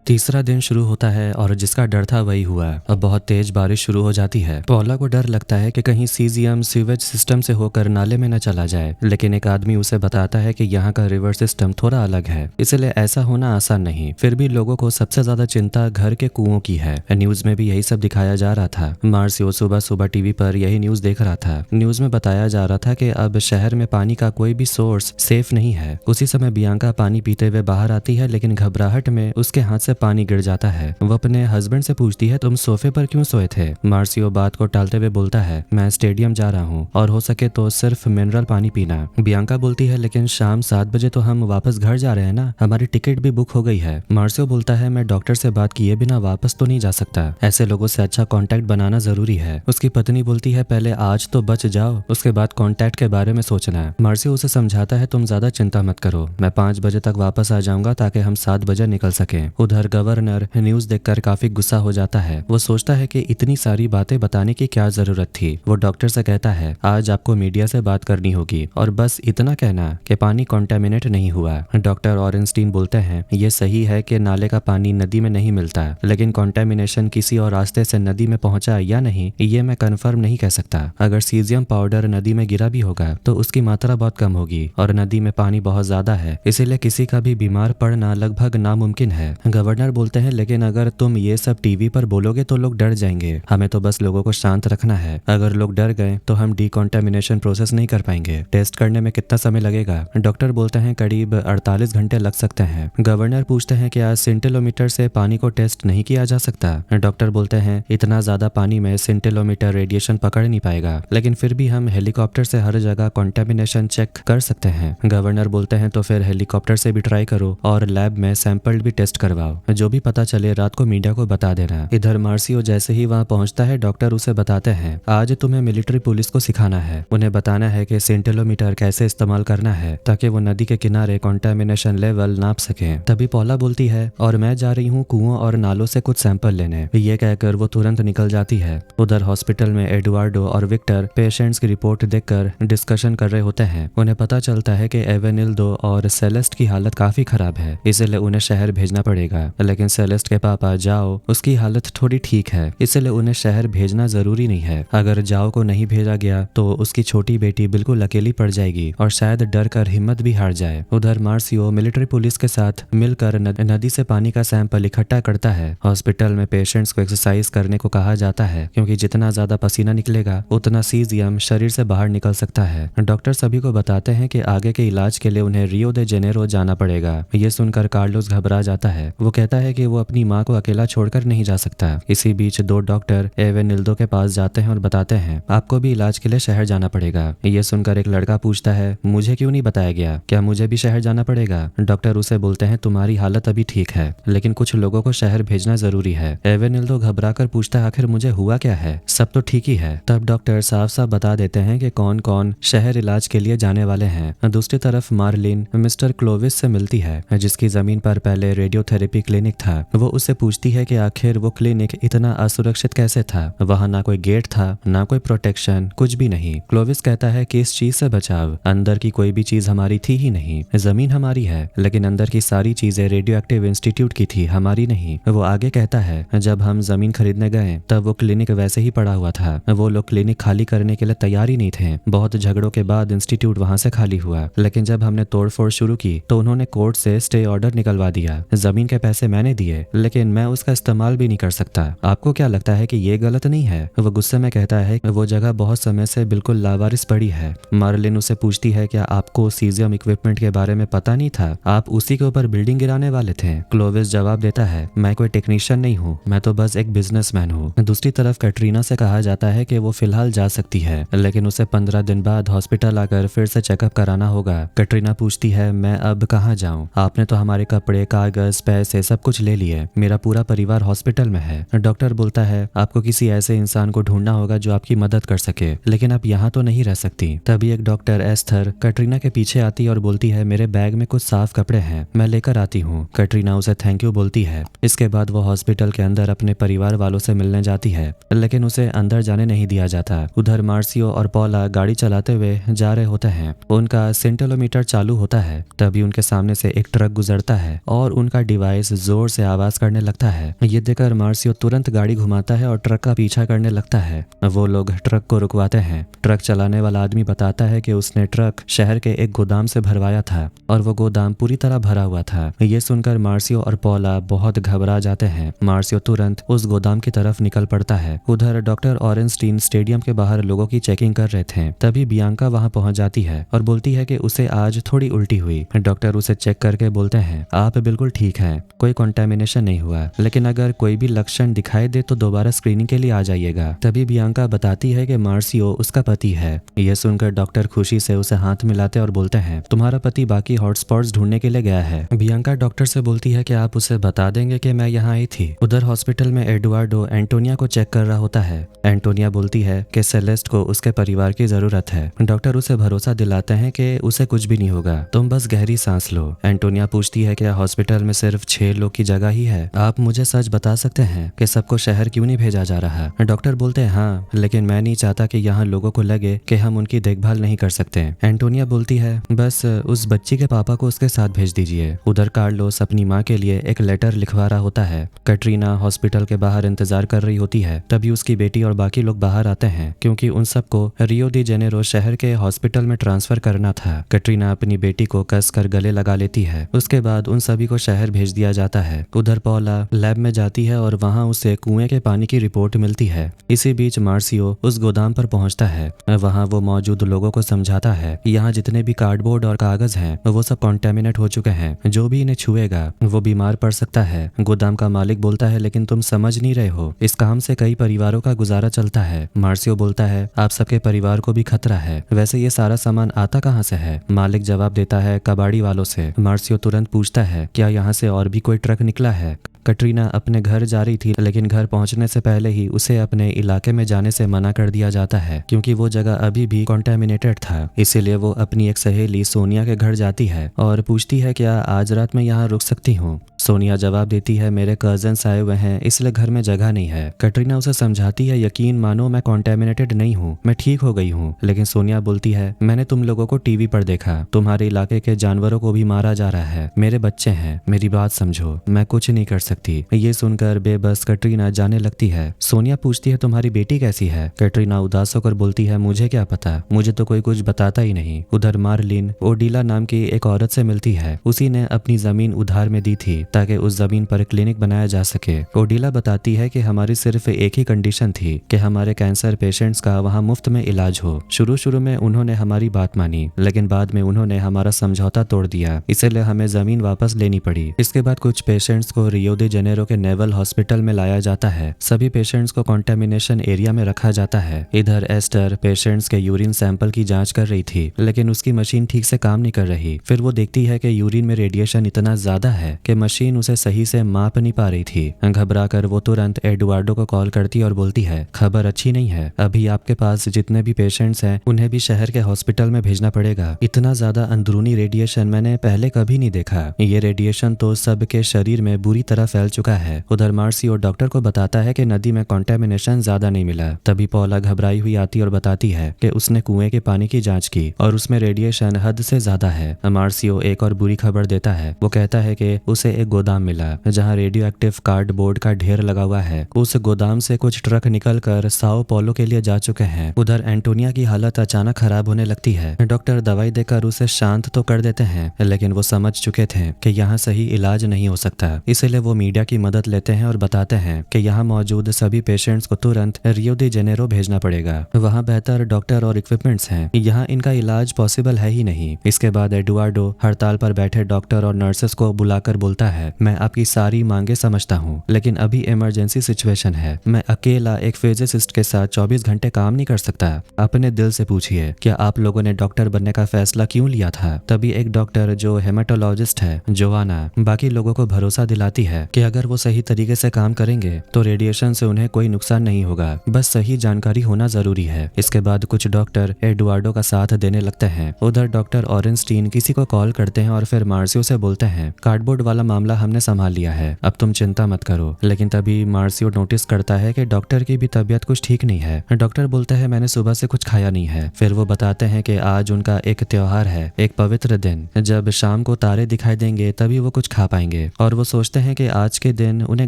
तीसरा दिन शुरू होता है और जिसका डर था वही हुआ। अब बहुत तेज बारिश शुरू हो जाती है। पॉला को डर लगता है कि कहीं सीजियम सीवेज सिस्टम से होकर नाले में न चला जाए, लेकिन एक आदमी उसे बताता है कि यहाँ का रिवर सिस्टम थोड़ा अलग है, इसलिए ऐसा होना आसान नहीं। फिर भी लोगों को सबसे ज्यादा चिंता घर के कुओं की है। न्यूज में भी यही सब दिखाया जा रहा था। मार्सियो सुबह सुबह टीवी पर यही न्यूज देख रहा था। न्यूज में बताया जा रहा था कि अब शहर में पानी का कोई भी सोर्स सेफ नहीं है। उसी समय बियांका पानी पीते हुए बाहर आती है, लेकिन घबराहट में उसके हाथ से पानी गिर जाता है। वो अपने हस्बैंड से पूछती है, तुम सोफे पर क्यों सोए थे? मार्सियो बात को टालते हुए बोलता है, मैं स्टेडियम जा रहा हूँ और हो सके तो सिर्फ मिनरल पानी पीना। बियांका बोलती है, लेकिन शाम 7 बजे तो हम वापस घर जा रहे हैं ना, हमारी टिकट भी बुक हो गई है। मार्सियो बोलता है, मैं डॉक्टर से बात किए बिना वापस तो नहीं जा सकता, ऐसे लोगों से अच्छा कांटेक्ट बनाना जरूरी है। उसकी पत्नी बोलती है, पहले आज तो बच जाओ, उसके बाद कांटेक्ट के बारे में सोचना। मार्सियो उसे समझाता है, तुम ज्यादा चिंता मत करो, मैं 5 बजे तक वापस आ जाऊंगा ताकि हम 7 बजे निकल सके। उधर गवर्नर न्यूज देखकर काफी गुस्सा हो जाता है। वो सोचता है कि इतनी सारी बातें बताने की क्या जरूरत थी। वो डॉक्टर से कहता है, आज आपको मीडिया से बात करनी होगी और बस इतना कहना कि पानी कॉन्टेमिनेट नहीं हुआ। डॉक्टर ऑरेंस्टीन बोलते हैं, ये सही है कि नाले का पानी नदी में नहीं मिलता, लेकिन कॉन्टेमिनेशन किसी और रास्ते से नदी में पहुंचा या नहीं ये मैं कंफर्म नहीं कह सकता। अगर सीजियम पाउडर नदी में गिरा भी होगा तो उसकी मात्रा बहुत कम होगी और नदी में पानी बहुत ज्यादा है, इसीलिए किसी का भी बीमार पड़ना लगभग नामुमकिन है। गवर्नर बोलते हैं, लेकिन अगर तुम ये सब टीवी पर बोलोगे तो लोग डर जाएंगे, हमें तो बस लोगों को शांत रखना है। अगर लोग डर गए तो हम डिकॉन्टेमिनेशन प्रोसेस नहीं कर पाएंगे। टेस्ट करने में कितना समय लगेगा? डॉक्टर बोलते हैं, करीब 48 घंटे लग सकते हैं। गवर्नर पूछते हैं, क्या सेंटिलोमीटर से पानी को टेस्ट नहीं किया जा सकता? डॉक्टर बोलते हैं, इतना ज्यादा पानी में सेंटिलोमीटर रेडिएशन पकड़ नहीं पाएगा, लेकिन फिर भी हम हेलीकॉप्टर से हर जगह कॉन्टेमिनेशन चेक कर सकते हैं। गवर्नर बोलते हैं, तो फिर हेलीकॉप्टर से भी ट्राई करो और लैब में सैंपल भी टेस्ट करवाओ, जो भी पता चले रात को मीडिया को बता देना। इधर मार्सियो जैसे ही वहां पहुंचता है, डॉक्टर उसे बताते हैं, आज तुम्हें मिलिट्री पुलिस को सिखाना है, उन्हें बताना है कि सेंटिलोमीटर कैसे इस्तेमाल करना है ताकि वो नदी के किनारे कॉन्टेमिनेशन लेवल नाप सके। तभी पॉला बोलती है, और मैं जा रही हूँ कुओं और नालों से कुछ सैंपल लेने। ये कहकर वो तुरंत निकल जाती है। उधर हॉस्पिटल में एडुआर्डो और विक्टर पेशेंट्स की रिपोर्ट देखकर डिस्कशन कर रहे होते हैं। उन्हें पता चलता है कि एवेनिल्डो और सेलेस्ट की हालत काफी खराब है, इसलिए उन्हें शहर भेजना पड़ेगा। लेकिन सेलेस्ट के पापा जाओ, उसकी हालत थोड़ी ठीक है, इसलिए उन्हें शहर भेजना जरूरी नहीं है। अगर जाओ को नहीं भेजा गया तो उसकी छोटी बेटी बिल्कुल अकेली पड़ जाएगी और शायद डर कर हिम्मत भी हार जाए। उधर मार्सियो मिलिट्री पुलिस के साथ मिलकर नदी से पानी का सैंपल इकट्ठा करता है। हॉस्पिटल में पेशेंट्स को एक्सरसाइज करने को कहा जाता है, क्योंकि जितना ज्यादा पसीना निकलेगा उतना सीजियम शरीर से बाहर निकल सकता है। डॉक्टर सभी को बताते हैं कि आगे के इलाज के लिए उन्हें रियो दे जेनेरो जाना पड़ेगा। ये सुनकर कार्लोस घबरा जाता है। वो कहता है कि वो अपनी माँ को अकेला छोड़कर नहीं जा सकता। इसी बीच 2 डॉक्टर एवेनिल्डो के पास जाते हैं और बताते हैं, आपको भी इलाज के लिए शहर जाना पड़ेगा। ये सुनकर एक लड़का पूछता है, मुझे क्यों नहीं बताया गया, क्या मुझे भी शहर जाना पड़ेगा? डॉक्टर उसे बोलते हैं, तुम्हारी हालत अभी ठीक है, लेकिन कुछ लोगों को शहर भेजना जरूरी है। एवेनिल्डो घबरा कर पूछता है, आखिर मुझे हुआ क्या है? सब तो ठीक ही है। तब डॉक्टर साफ साफ बता देते हैं कि कौन कौन शहर इलाज के लिए जाने वाले हैं। दूसरी तरफ मार्लिन मिस्टर क्लोविस से मिलती है, जिसकी जमीन पर पहले रेडियोथेरेपी क्लिनिक था। वो उससे पूछती है कि आखिर वो क्लिनिक इतना असुरक्षित कैसे था? वहाँ ना कोई गेट था, ना कोई प्रोटेक्शन, कुछ भी नहीं। क्लोविस कहता है कि इस चीज से बचाव, अंदर की कोई भी चीज हमारी थी ही नहीं। जमीन हमारी है, लेकिन अंदर की सारी चीजें रेडियो एक्टिव इंस्टीट्यूट की थी, हमारी नहीं। वो आगे कहता है, जब हम जमीन खरीदने गए तब वो क्लिनिक वैसे ही पड़ा हुआ था। वो लोग क्लिनिक खाली करने के लिए तैयार ही नहीं थे। बहुत झगड़ों के बाद इंस्टीट्यूट वहां से खाली हुआ, लेकिन जब हमने तोड़फोड़ शुरू की तो उन्होंने कोर्ट से स्टे ऑर्डर निकलवा दिया। जमीन के पैसे मैंने दिए, लेकिन मैं उसका इस्तेमाल भी नहीं कर सकता। आपको क्या लगता है कि ये गलत नहीं है? वो गुस्से में कहता है, वो जगह बहुत समय से बिल्कुल लावारिस पड़ी है। मार्लिन उसे पूछती है, क्या आपको सीजियम इक्विपमेंट के बारे में पता नहीं था? आप उसी के ऊपर बिल्डिंग गिराने वाले थे। क्लोविस जवाब देता है, मैं कोई टेक्नीशियन नहीं हूँ, मैं तो बस एक बिजनेसमैन हूँ। दूसरी तरफ कैटरीना से कहा जाता है कि वो फिलहाल जा सकती है, लेकिन उसे 15 दिन बाद हॉस्पिटल आकर फिर से चेकअप कराना होगा। कैटरीना पूछती है, मैं अब कहाँ जाऊँ? आपने तो हमारे कपड़े, कागज, पैसे सब कुछ ले लिए, मेरा पूरा परिवार हॉस्पिटल में है। डॉक्टर बोलता है, आपको किसी ऐसे इंसान को ढूंढना होगा जो आपकी मदद कर सके, लेकिन आप यहाँ तो नहीं रह सकती। तभी एक डॉक्टर एस्थर कैटरीना के पीछे आती और बोलती है, मेरे बैग में कुछ साफ कपड़े हैं, मैं लेकर आती हूँ। कैटरीना उसे थैंक यू बोलती है। इसके बाद वो हॉस्पिटल के अंदर अपने परिवार वालों से मिलने जाती है, लेकिन उसे अंदर जाने नहीं दिया जाता। उधर मार्सियो और पॉला गाड़ी चलाते हुए जा रहे होते हैं। उनका सेंटिलोमीटर चालू होता है। तभी उनके सामने से एक ट्रक गुजरता है और उनका डिवाइस जोर से आवाज करने लगता है। ये देखकर मार्सियो तुरंत गाड़ी घुमाता है और ट्रक का पीछा करने लगता है। वो लोग ट्रक को रुकवाते हैं। ट्रक चलाने वाला आदमी बताता है कि उसने ट्रक शहर के एक गोदाम से भरवाया था और वो गोदाम पूरी तरह भरा हुआ था। ये सुनकर मार्सियो और पॉला बहुत घबरा जाते हैं। मार्सियो तुरंत उस गोदाम की तरफ निकल पड़ता है। उधर डॉक्टर ऑरेंस्टीन स्टेडियम के बाहर लोगों की चेकिंग कर रहे थे। तभी बियांका वहां पहुंच जाती है और बोलती है कि उसे आज थोड़ी उल्टी हुई। डॉक्टर उसे चेक करके बोलते हैं, आप बिल्कुल ठीक हैं, कोई कॉन्टेमिनेशन नहीं हुआ, लेकिन अगर कोई भी लक्षण दिखाई दे तो दोबारा स्क्रीनिंग के लिए आ जाइएगा। तभी बियांका बताती है कि मार्सियो उसका पति है। यह सुनकर डॉक्टर खुशी से उसे हाथ मिलाते और बोलते हैं, तुम्हारा पति बाकी हॉटस्पॉट्स ढूंढने के लिए गया है। बियांका डॉक्टर से बोलती है कि आप उसे बता देंगे कि मैं यहाँ आई थी। उधर हॉस्पिटल में एडुआर्डो एंटोनिया को चेक कर रहा होता है। एंटोनिया बोलती है कि सेलेस्ट को उसके परिवार की जरूरत है। डॉक्टर उसे भरोसा दिलाते हैं कि उसे कुछ भी नहीं होगा, तुम बस गहरी सांस लो। एंटोनिया पूछती है कि हॉस्पिटल में सिर्फ 6 लोग की जगह ही है, आप मुझे सच बता सकते हैं कि सबको शहर क्यों नहीं भेजा जा रहा। डॉक्टर बोलते हैं हाँ, लेकिन मैं नहीं चाहता कि यहाँ लोगों को लगे कि हम उनकी देखभाल नहीं कर सकते। एंटोनिया बोलती है बस उस बच्ची के पापा को उसके साथ भेज दीजिए। उधर कार्लोस अपनी माँ के लिए एक लेटर लिखवा रहा होता है। कैटरीना हॉस्पिटल के बाहर इंतजार कर रही होती है। तभी उसकी बेटी और बाकी लोग बाहर आते हैं क्योंकि उन सबको रियो डी जेनेरो शहर के हॉस्पिटल में ट्रांसफर करना था। कैटरीना अपनी बेटी को कस कर गले लगा लेती है। उसके बाद उन सभी को शहर भेज दिया जाता है। उधर पौला लैब में जाती है और वहाँ उसे कुएं के पानी की रिपोर्ट मिलती है। इसी बीच मार्सियो उस गोदाम पर पहुंचता है। वहाँ वो मौजूद लोगों को समझाता है कि यहाँ जितने भी कार्डबोर्ड और कागज हैं वो सब कॉन्टेमिनेट हो चुके हैं, जो भी इन्हें छुएगा वो बीमार पड़ सकता है। गोदाम का मालिक बोलता है लेकिन तुम समझ नहीं रहे हो, इस काम से कई परिवारों का गुजारा चलता है। मार्सियो बोलता है आप सबके परिवार को भी खतरा है, वैसे ये सारा सामान आता कहाँ से है। मालिक जवाब देता है कबाड़ी वालों से। मार्सियो तुरंत पूछता है क्या यहाँ से और भी कोई ट्रक निकला है। कैटरीना अपने घर जा रही थी, लेकिन घर पहुंचने से पहले ही उसे अपने इलाके में जाने से मना कर दिया जाता है क्योंकि वो जगह अभी भी कॉन्टेमिनेटेड था। इसीलिए वो अपनी एक सहेली सोनिया के घर जाती है और पूछती है क्या आज रात में यहाँ रुक सकती हूँ। सोनिया जवाब देती है मेरे कजन्स आए हुए हैं इसलिए घर में जगह नहीं है। कैटरीना उसे समझाती है यकीन मानो मैं कॉन्टेमिनेटेड नहीं हूँ, मैं ठीक हो गई हूँ। लेकिन सोनिया बोलती है मैंने तुम लोगों को टीवी पर देखा, तुम्हारे इलाके के जानवरों को भी मारा जा रहा है, मेरे बच्चे हैं, मेरी बात समझो, मैं कुछ नहीं कर सकती। ये सुनकर बेबस कैटरीना जाने लगती है। सोनिया पूछती है तुम्हारी बेटी कैसी है। कैटरीना उदास होकर बोलती है मुझे क्या पता, मुझे तो कोई कुछ बताता ही नहीं। उधर मार्लिन ओडिला नाम की एक औरत से मिलती है। उसी ने अपनी जमीन उधार में दी थी ताकि उस जमीन पर क्लिनिक बनाया जा सके। ओडिला बताती है कि हमारी सिर्फ एक ही कंडीशन थी कि हमारे कैंसर पेशेंट्स का वहाँ मुफ्त में इलाज हो। शुरू में उन्होंने हमारी बात मानी, लेकिन बाद में उन्होंने हमारा समझौता तोड़ दिया, इसलिए हमें जमीन वापस लेनी पड़ी। इसके बाद कुछ पेशेंट्स को रियो डी जेनेरो के नेवल हॉस्पिटल में लाया जाता है। सभी पेशेंट्स को कॉन्टेमिनेशन एरिया में रखा जाता है। इधर एस्टर पेशेंट्स के यूरिन सैंपल की जांच कर रही थी, लेकिन उसकी मशीन ठीक से काम नहीं कर रही। फिर वो देखती है कि यूरिन में रेडिएशन इतना ज्यादा है कि मशीन उसे सही से माप नहीं पा रही थी। घबरा कर वो तुरंत एडुआर्डो को कॉल करती और बोलती है खबर अच्छी नहीं है, अभी आपके पास जितने भी पेशेंट्स हैं उन्हें भी शहर के हॉस्पिटल में भेजना पड़ेगा। इतना ज्यादा अंदरूनी रेडिएशन मैंने पहले कभी नहीं देखा। ये रेडिएशन तो सबके शरीर में बुरी तरह फैल चुका है। उधर मार्सियो डॉक्टर को बताता है कि नदी में कॉन्टेमिनेशन ज्यादा नहीं मिला। तभी पौला घबराई हुई आती और बताती है कि उसने कुएं के पानी की जांच की और उसमें रेडिएशन हद से ज्यादा है। मार्सियो एक और बुरी खबर देता है। वो कहता है कि उसे एक गोदाम मिला जहां रेडियो एक्टिव कार्डबोर्ड का ढेर लगा हुआ है। उस गोदाम से कुछ ट्रक निकलकर साओ पौलो के लिए जा चुके हैं। उधर एंटोनिया की हालत अचानक खराब होने लगती है। डॉक्टर दवाई देकर उसे शांत तो कर देते हैं, लेकिन वो समझ चुके थे कि यहाँ सही इलाज नहीं हो सकता। इसलिए वो मीडिया की मदद लेते हैं और बताते हैं कि यहाँ मौजूद सभी पेशेंट्स को तुरंत रियो डी जेनेरो भेजना पड़ेगा। वहाँ बेहतर डॉक्टर और इक्विपमेंट्स हैं, यहाँ इनका इलाज पॉसिबल है ही नहीं। इसके बाद एडुआर्डो हड़ताल पर बैठे डॉक्टर और नर्सेस को बुलाकर बोलता है मैं आपकी सारी मांगे समझता हूँ, लेकिन अभी इमरजेंसी सिचुएशन है। मैं अकेला एक फिजिसिस्ट के साथ 24 घंटे काम नहीं कर सकता। अपने दिल से पूछिए क्या आप लोगों ने डॉक्टर बनने का फैसला क्यों लिया था। तभी एक डॉक्टर जो हेमाटोलॉजिस्ट है जोआना बाकी लोगों को भरोसा दिलाती है कि अगर वो सही तरीके से काम करेंगे तो रेडिएशन से उन्हें कोई नुकसान नहीं होगा, बस सही जानकारी होना जरूरी है। इसके बाद कुछ डॉक्टर एडुआर्डो का साथ देने लगते हैं। उधर डॉक्टर ऑरेंस्टीन किसी को कॉल करते हैं और फिर मार्सियो से बोलते हैं कार्डबोर्ड वाला मामला हमने संभाल लिया है, अब तुम चिंता मत करो। लेकिन तभी मार्सियो नोटिस करता है कि डॉक्टर की भी तबीयत कुछ ठीक नहीं है। डॉक्टर बोलता है मैंने सुबह से कुछ खाया नहीं है। फिर वो बताते हैं कि आज उनका एक त्योहार है, एक पवित्र दिन, जब शाम को तारे दिखाई देंगे तभी वो कुछ खा पाएंगे। और वो सोचते हैं कि आज के दिन उन्हें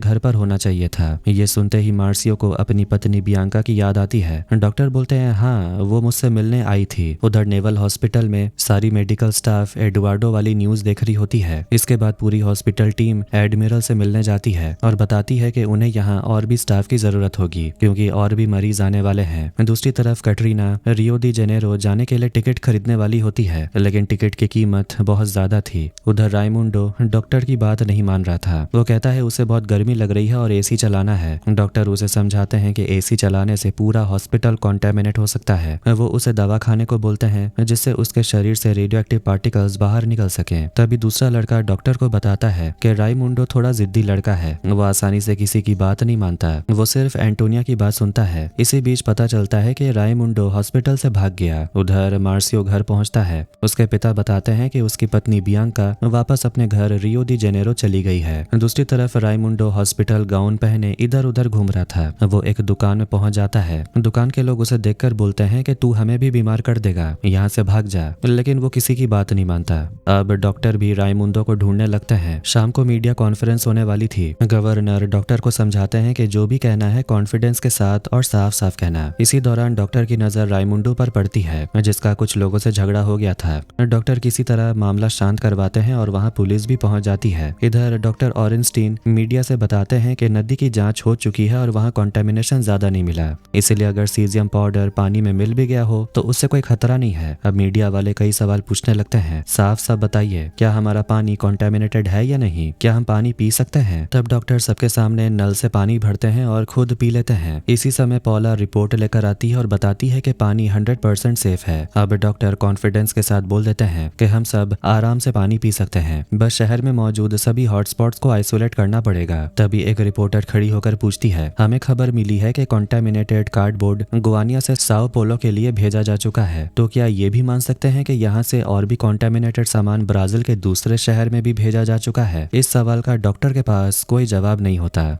घर पर होना चाहिए था। ये सुनते ही मार्सियो को अपनी पत्नी बियांका की याद आती है। डॉक्टर बोलते हैं हाँ, वो मुझसे मिलने आई थी। उधर नेवल हॉस्पिटल में सारी मेडिकल स्टाफ एडुआर्डो वाली न्यूज देख रही होती है। इसके बाद पूरी हॉस्पिटल टीम एडमिरल से मिलने जाती है और बताती है कि उन्हें यहाँ और भी स्टाफ की जरूरत होगी क्योंकि और भी मरीज आने वाले हैं। दूसरी तरफ कैटरीना रियो दी जेनेरो जाने के लिए टिकट खरीदने वाली होती है, लेकिन टिकट की कीमत बहुत ज्यादा थी। उधर राइमुंडो डॉक्टर की बात नहीं मान रहा था। वो कहता है उसे बहुत गर्मी लग रही है और एसी चलाना है। डॉक्टर उसे समझाते हैं कि एसी चलाने से पूरा हॉस्पिटल कॉन्टेमिनेट हो सकता है। वो उसे दवा खाने को बोलते हैं जिससे उसके शरीर से रेडियो एक्टिव पार्टिकल्स बाहर निकल सकें। तभी दूसरा लड़का डॉक्टर को बताता है कि राइमुंडो थोड़ा जिद्दी लड़का है, वो आसानी से किसी की बात नहीं मानता, वो सिर्फ एंटोनिया की बात सुनता है। इसी बीच पता चलता है कि राइमुंडो हॉस्पिटल से भाग गया। उधर मार्सियो घर पहुंचता है। उसके पिता बताते हैं कि उसकी पत्नी बियांका वापस अपने घर रियो दी जेनेरो चली गई है। दूसरी तरफ राइमुंडो हॉस्पिटल गाउन पहने इधर उधर घूम रहा था। वो एक दुकान में पहुंच जाता है। दुकान के लोग उसे देखकर बोलते हैं कि तू हमें भी बीमार कर देगा, यहाँ से भाग जा, लेकिन वो किसी की बात नहीं मानता। अब डॉक्टर भी राइमुंडो को ढूंढने लगते हैं। शाम को मीडिया कॉन्फ्रेंस होने वाली थी। गवर्नर डॉक्टर को समझाते हैं कि जो भी कहना है कॉन्फिडेंस के साथ और साफ साफ कहना। इसी दौरान डॉक्टर की नजर राइमुंडो पर पड़ती है जिसका कुछ लोगों से झगड़ा हो गया था। डॉक्टर किसी तरह मामला शांत करवाते हैं और वहाँ पुलिस भी पहुंच जाती है। इधर डॉक्टर ऑरेंस्टीन मीडिया से बताते हैं कि नदी की जांच हो चुकी है और वहाँ कॉन्टेमिनेशन ज्यादा नहीं मिला, इसलिए अगर सीजियम पाउडर पानी में मिल भी गया हो तो उससे कोई खतरा नहीं है। अब मीडिया वाले कई सवाल पूछने लगते हैं, साफ साफ बताइए क्या हमारा पानी कॉन्टेमिनेटेड है या नहीं, क्या हम पानी पी सकते हैं। तब डॉक्टर सबके सामने नल से पानी भरते हैं और खुद पी लेते हैं। इसी समय पॉला रिपोर्ट लेकर आती है और बताती है कि पानी 100% सेफ है। अब डॉक्टर कॉन्फिडेंस के साथ बोल देते हैं कि हम सब आराम से पानी पी सकते हैं, बस शहर में मौजूद सभी हॉटस्पॉट्स को आइसोलेट करना पड़ेगा। तभी एक रिपोर्टर खड़ी होकर पूछती है, हमें खबर मिली है कि कॉन्टेमिनेटेड कार्डबोर्ड गुआनिया से साओ पोलो के लिए भेजा जा चुका है, तो क्या ये भी मान सकते हैं कि यहाँ से और भी कॉन्टेमिनेटेड सामान ब्राजील के दूसरे शहर में भी भेजा जा चुका है। इस सवाल का डॉक्टर के पास कोई जवाब नहीं होता।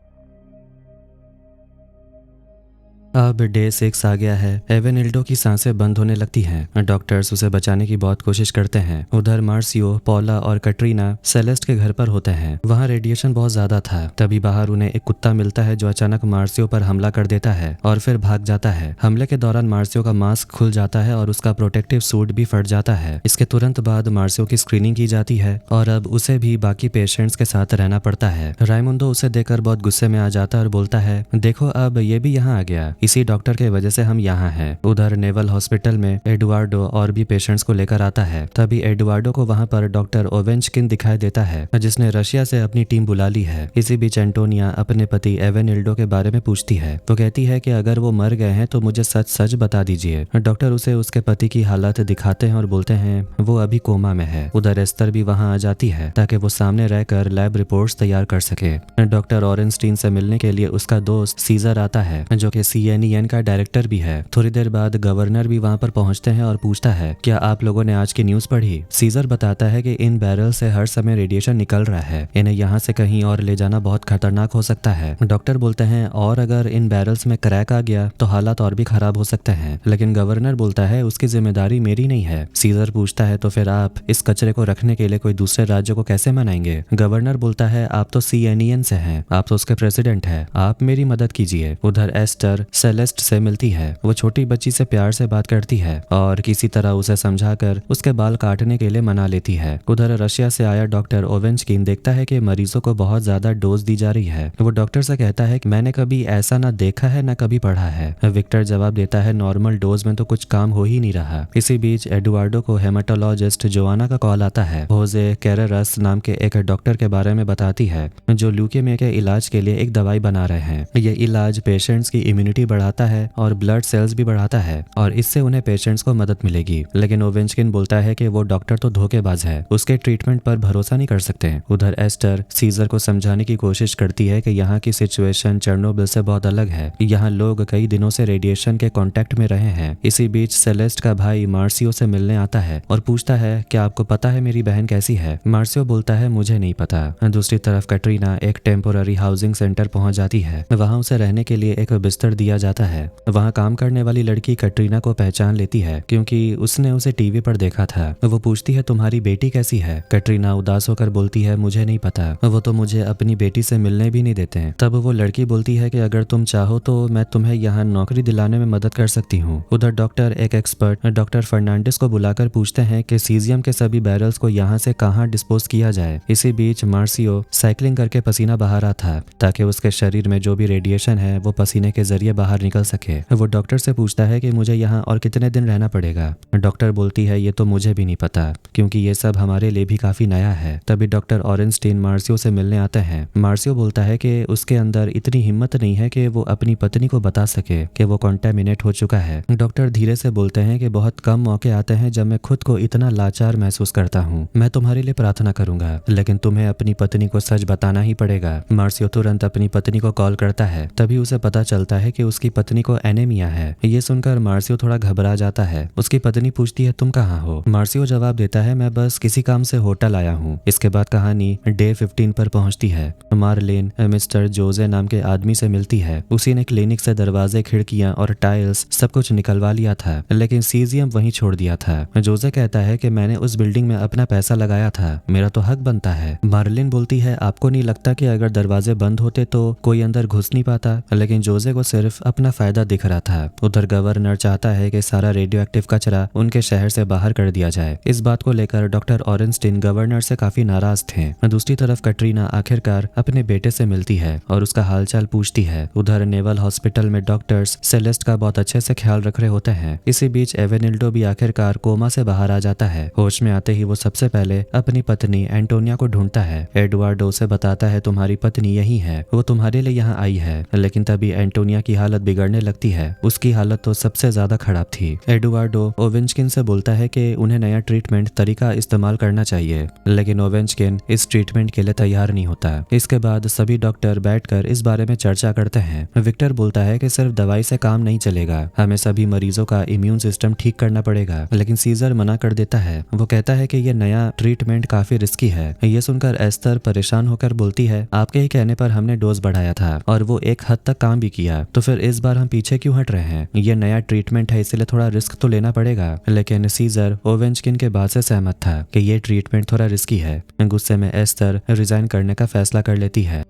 अब डे 6 आ गया है। एवेनिल्डो की सांसें बंद होने लगती हैं। डॉक्टर्स उसे बचाने की बहुत कोशिश करते हैं। उधर मार्सियो, पॉला और कैटरीना सेलेस्ट के घर पर होते हैं। वहाँ रेडिएशन बहुत ज्यादा था। तभी बाहर उन्हें एक कुत्ता मिलता है जो अचानक मार्सियो पर हमला कर देता है और फिर भाग जाता है। हमले के दौरान मार्सियो का मास्क खुल जाता है और उसका प्रोटेक्टिव सूट भी फट जाता है। इसके तुरंत बाद मार्सियो की स्क्रीनिंग की जाती है और अब उसे भी बाकी पेशेंट्स के साथ रहना पड़ता है। राइमुंडो उसे देखकर बहुत गुस्से में आ जाता है और बोलता है, देखो अब ये भी यहाँ आ गया, इसी डॉक्टर के वजह से हम यहाँ हैं। उधर नेवल हॉस्पिटल में एडुआर्डो और भी पेशेंट्स को लेकर आता है। तभी एडुआर्डो को वहाँ पर डॉक्टर ओवेंचकिन दिखाई देता है जिसने रशिया से अपनी टीम बुला ली है। इसी बीच एंटोनिया अपने पति एवेनिल्डो के बारे में पूछती है। वो कहती है कि अगर वो मर गए हैं तो मुझे सच सच बता दीजिए। डॉक्टर उसे उसके पति की हालत दिखाते हैं और बोलते हैं वो अभी कोमा में है। उधर एस्तर भी वहाँ आ जाती है ताकि वो सामने रहकर लैब रिपोर्ट्स तैयार कर सके। डॉक्टर ऑरेंस्टीन से मिलने के लिए उसका दोस्त सीजर आता है जो कि CNN का डायरेक्टर भी है। थोड़ी देर बाद गवर्नर भी वहाँ पर पहुँचते हैं और पूछता है, क्या आप लोगों ने आज की न्यूज पढ़ी। सीजर बताता है कि इन बैरल से हर समय रेडिएशन निकल रहा है, इन्हें यहाँ से कहीं और ले जाना बहुत खतरनाक हो सकता है। डॉक्टर बोलते हैं और अगर इन बैरल्स में क्रैक आ गया तो हालात और भी खराब हो सकते हैं, लेकिन गवर्नर बोलता है उसकी जिम्मेदारी मेरी नहीं है। सीजर पूछता है तो फिर आप इस कचरे को रखने के लिए कोई दूसरे राज्य को कैसे मनाएंगे। गवर्नर बोलता है आप तो CNN से हैं, आप तो उसके प्रेसिडेंट हैं, आप मेरी मदद कीजिए। उधर एस्टर सेलेस्ट से मिलती है। वो छोटी बच्ची से प्यार से बात करती है और किसी तरह उसे समझाकर उसके बाल काटने के लिए मना लेती है। उधर रशिया से आया डॉक्टर ओवेंचकिन देखता है कि मरीजों को बहुत ज्यादा डोज दी जा रही है। वो डॉक्टर से कहता है कि मैंने कभी ऐसा ना देखा है ना कभी पढ़ा है। विक्टर जवाब देता है नॉर्मल डोज में तो कुछ काम हो ही नहीं रहा। इसी बीच एडुआर्डो को हेमाटोलॉजिस्ट जोआना का कॉल आता है। होजे कैरेरस नाम के एक डॉक्टर के बारे में बताती है जो ल्यूकेमिया के इलाज के लिए एक दवाई बना रहे हैं। ये इलाज पेशेंट्स की इम्यूनिटी बढ़ाता है और ब्लड सेल्स भी बढ़ाता है और इससे उन्हें पेशेंट्स को मदद मिलेगी। लेकिन ओवेंचकिन बोलता है कि वो डॉक्टर तो धोखेबाज है, उसके ट्रीटमेंट पर भरोसा नहीं कर सकते। उधर एस्टर सीजर को समझाने की कोशिश करती है कि यहाँ की सिचुएशन चेरनोबिल से बहुत अलग है। यहाँ लोग कई दिनों से रेडिएशन के कांटेक्ट में रहे हैं। इसी बीच सेलेस्ट का भाई मार्सियो से मिलने आता है और पूछता है क्या आपको पता है मेरी बहन कैसी है। मार्सियो बोलता है मुझे नहीं पता। दूसरी तरफ कैटरीना एक टेम्पोररी हाउसिंग सेंटर पहुंच जाती है। वहां उसे रहने के लिए एक बिस्तर दिया जाता है। वहाँ काम करने वाली लड़की कैटरीना को पहचान लेती है क्योंकि उसने उसे टीवी पर देखा था। वो पूछती है तुम्हारी बेटी कैसी है। कैटरीना उदास होकर बोलती है मुझे नहीं पता, वो तो मुझे अपनी बेटी से मिलने भी नहीं देते। तब वो लड़की बोलती है कि अगर तुम चाहो तो मैं तुम्हें यहाँ नौकरी दिलाने में मदद कर सकती हूँ। उधर डॉक्टर एक एक्सपर्ट डॉक्टर फर्नांडिस को बुलाकर पूछते हैं कि सीजियम के सभी बैरल्स को यहाँ से कहाँ डिस्पोज किया जाए। इसी बीच मार्सियो साइकिलिंग करके पसीना बहा रहा था ताकि उसके शरीर में जो भी रेडिएशन है वो पसीने के जरिए बाहर निकल सके। वो डॉक्टर से पूछता है कि मुझे यहाँ और कितने दिन रहना पड़ेगा। डॉक्टर बोलती है ये तो मुझे भी नहीं पता क्योंकि ये सब हमारे लिए भी काफी नया है। तभी डॉक्टर ऑरेंस्टीन मार्सियो से मिलने आते हैं। मार्सियो बोलता है कि उसके अंदर इतनी हिम्मत नहीं है कि वो अपनी पत्नी को बता सके कि वो कॉन्टेमिनेट हो चुका है। डॉक्टर धीरे से बोलते हैं कि बहुत कम मौके आते हैं जब मैं खुद को इतना लाचार महसूस करता हूँ। मैं तुम्हारे लिए प्रार्थना करूंगा लेकिन तुम्हें अपनी पत्नी को सच बताना ही पड़ेगा। मार्सियो तुरंत अपनी पत्नी को कॉल करता है। तभी उसे पता चलता है कि उसकी पत्नी को एनीमिया है। ये सुनकर मार्सियो थोड़ा घबरा जाता है। उसकी पत्नी पूछती है तुम कहाँ हो। मार्सियो जवाब देता है मैं बस किसी काम से होटल आया हूँ। इसके बाद कहानी डे 15 पर पहुंचती है। मार्लिन मिस्टर जोजे नाम के आदमी से मिलती है। उसी ने क्लिनिक से दरवाजे, खिड़कियां और टाइल्स सब कुछ निकलवा लिया था लेकिन सीजियम वहीं छोड़ दिया था। जोजे कहता है कि मैंने उस बिल्डिंग में अपना पैसा लगाया था, मेरा तो हक बनता है। मार्लिन बोलती है आपको नहीं लगता कि अगर दरवाजे बंद होते तो कोई अंदर घुस नहीं पाता। लेकिन जोजे को सिर्फ अपना फायदा दिख रहा था। उधर गवर्नर चाहता है कि सारा रेडियो एक्टिव कचरा उनके शहर से बाहर कर दिया जाए। इस बात को लेकर डॉक्टर ऑरेंस्टीन गवर्नर से काफी नाराज थे। दूसरी तरफ कैटरीना आखिरकार अपने बेटे से मिलती है और उसका हालचाल पूछती है। उधर नेवल हॉस्पिटल में डॉक्टर्स सेलेस्ट का बहुत अच्छे से ख्याल रख रहे होते हैं। इसी बीच एवेनिल्डो भी आखिरकार कोमा से बाहर आ जाता है। होश में आते ही वो सबसे पहले अपनी पत्नी एंटोनिया को ढूंढता है। एडवार्डो उसे बताता है तुम्हारी पत्नी यही है, वो तुम्हारे लिए यहाँ आई है। लेकिन तभी एंटोनिया की हालत बिगड़ने लगती है। उसकी हालत तो सबसे ज्यादा खराब थी। एडवार्डो ओवेंचकिन से बोलता है कि उन्हें नया ट्रीटमेंट तरीका इस्तेमाल करना चाहिए लेकिन ओवेंचकिन इस ट्रीटमेंट के लिए तैयार नहीं होता। इसके बाद सभी डॉक्टर बैठकर इस बारे में चर्चा करते हैं। विक्टर बोलता है कि सिर्फ दवाई से काम नहीं चलेगा, हमें सभी मरीजों का इम्यून सिस्टम ठीक करना पड़ेगा। लेकिन सीजर मना कर देता है। वो कहता है कि ये नया ट्रीटमेंट काफी रिस्की है। ये सुनकर एस्तर परेशान होकर बोलती है आपके ही कहने पर हमने डोज बढ़ाया था और वो एक हद तक काम भी किया, तो फिर इस बार हम पीछे क्यों हट रहे हैं। ये नया ट्रीटमेंट है इसलिए थोड़ा रिस्क तो लेना पड़ेगा। लेकिन सीजर ओवेंचकिन के बात से सहमत था कि ये ट्रीटमेंट थोड़ा रिस्की है। गुस्से में एस्तर रिजाइन करने का फैसला कर लेती है।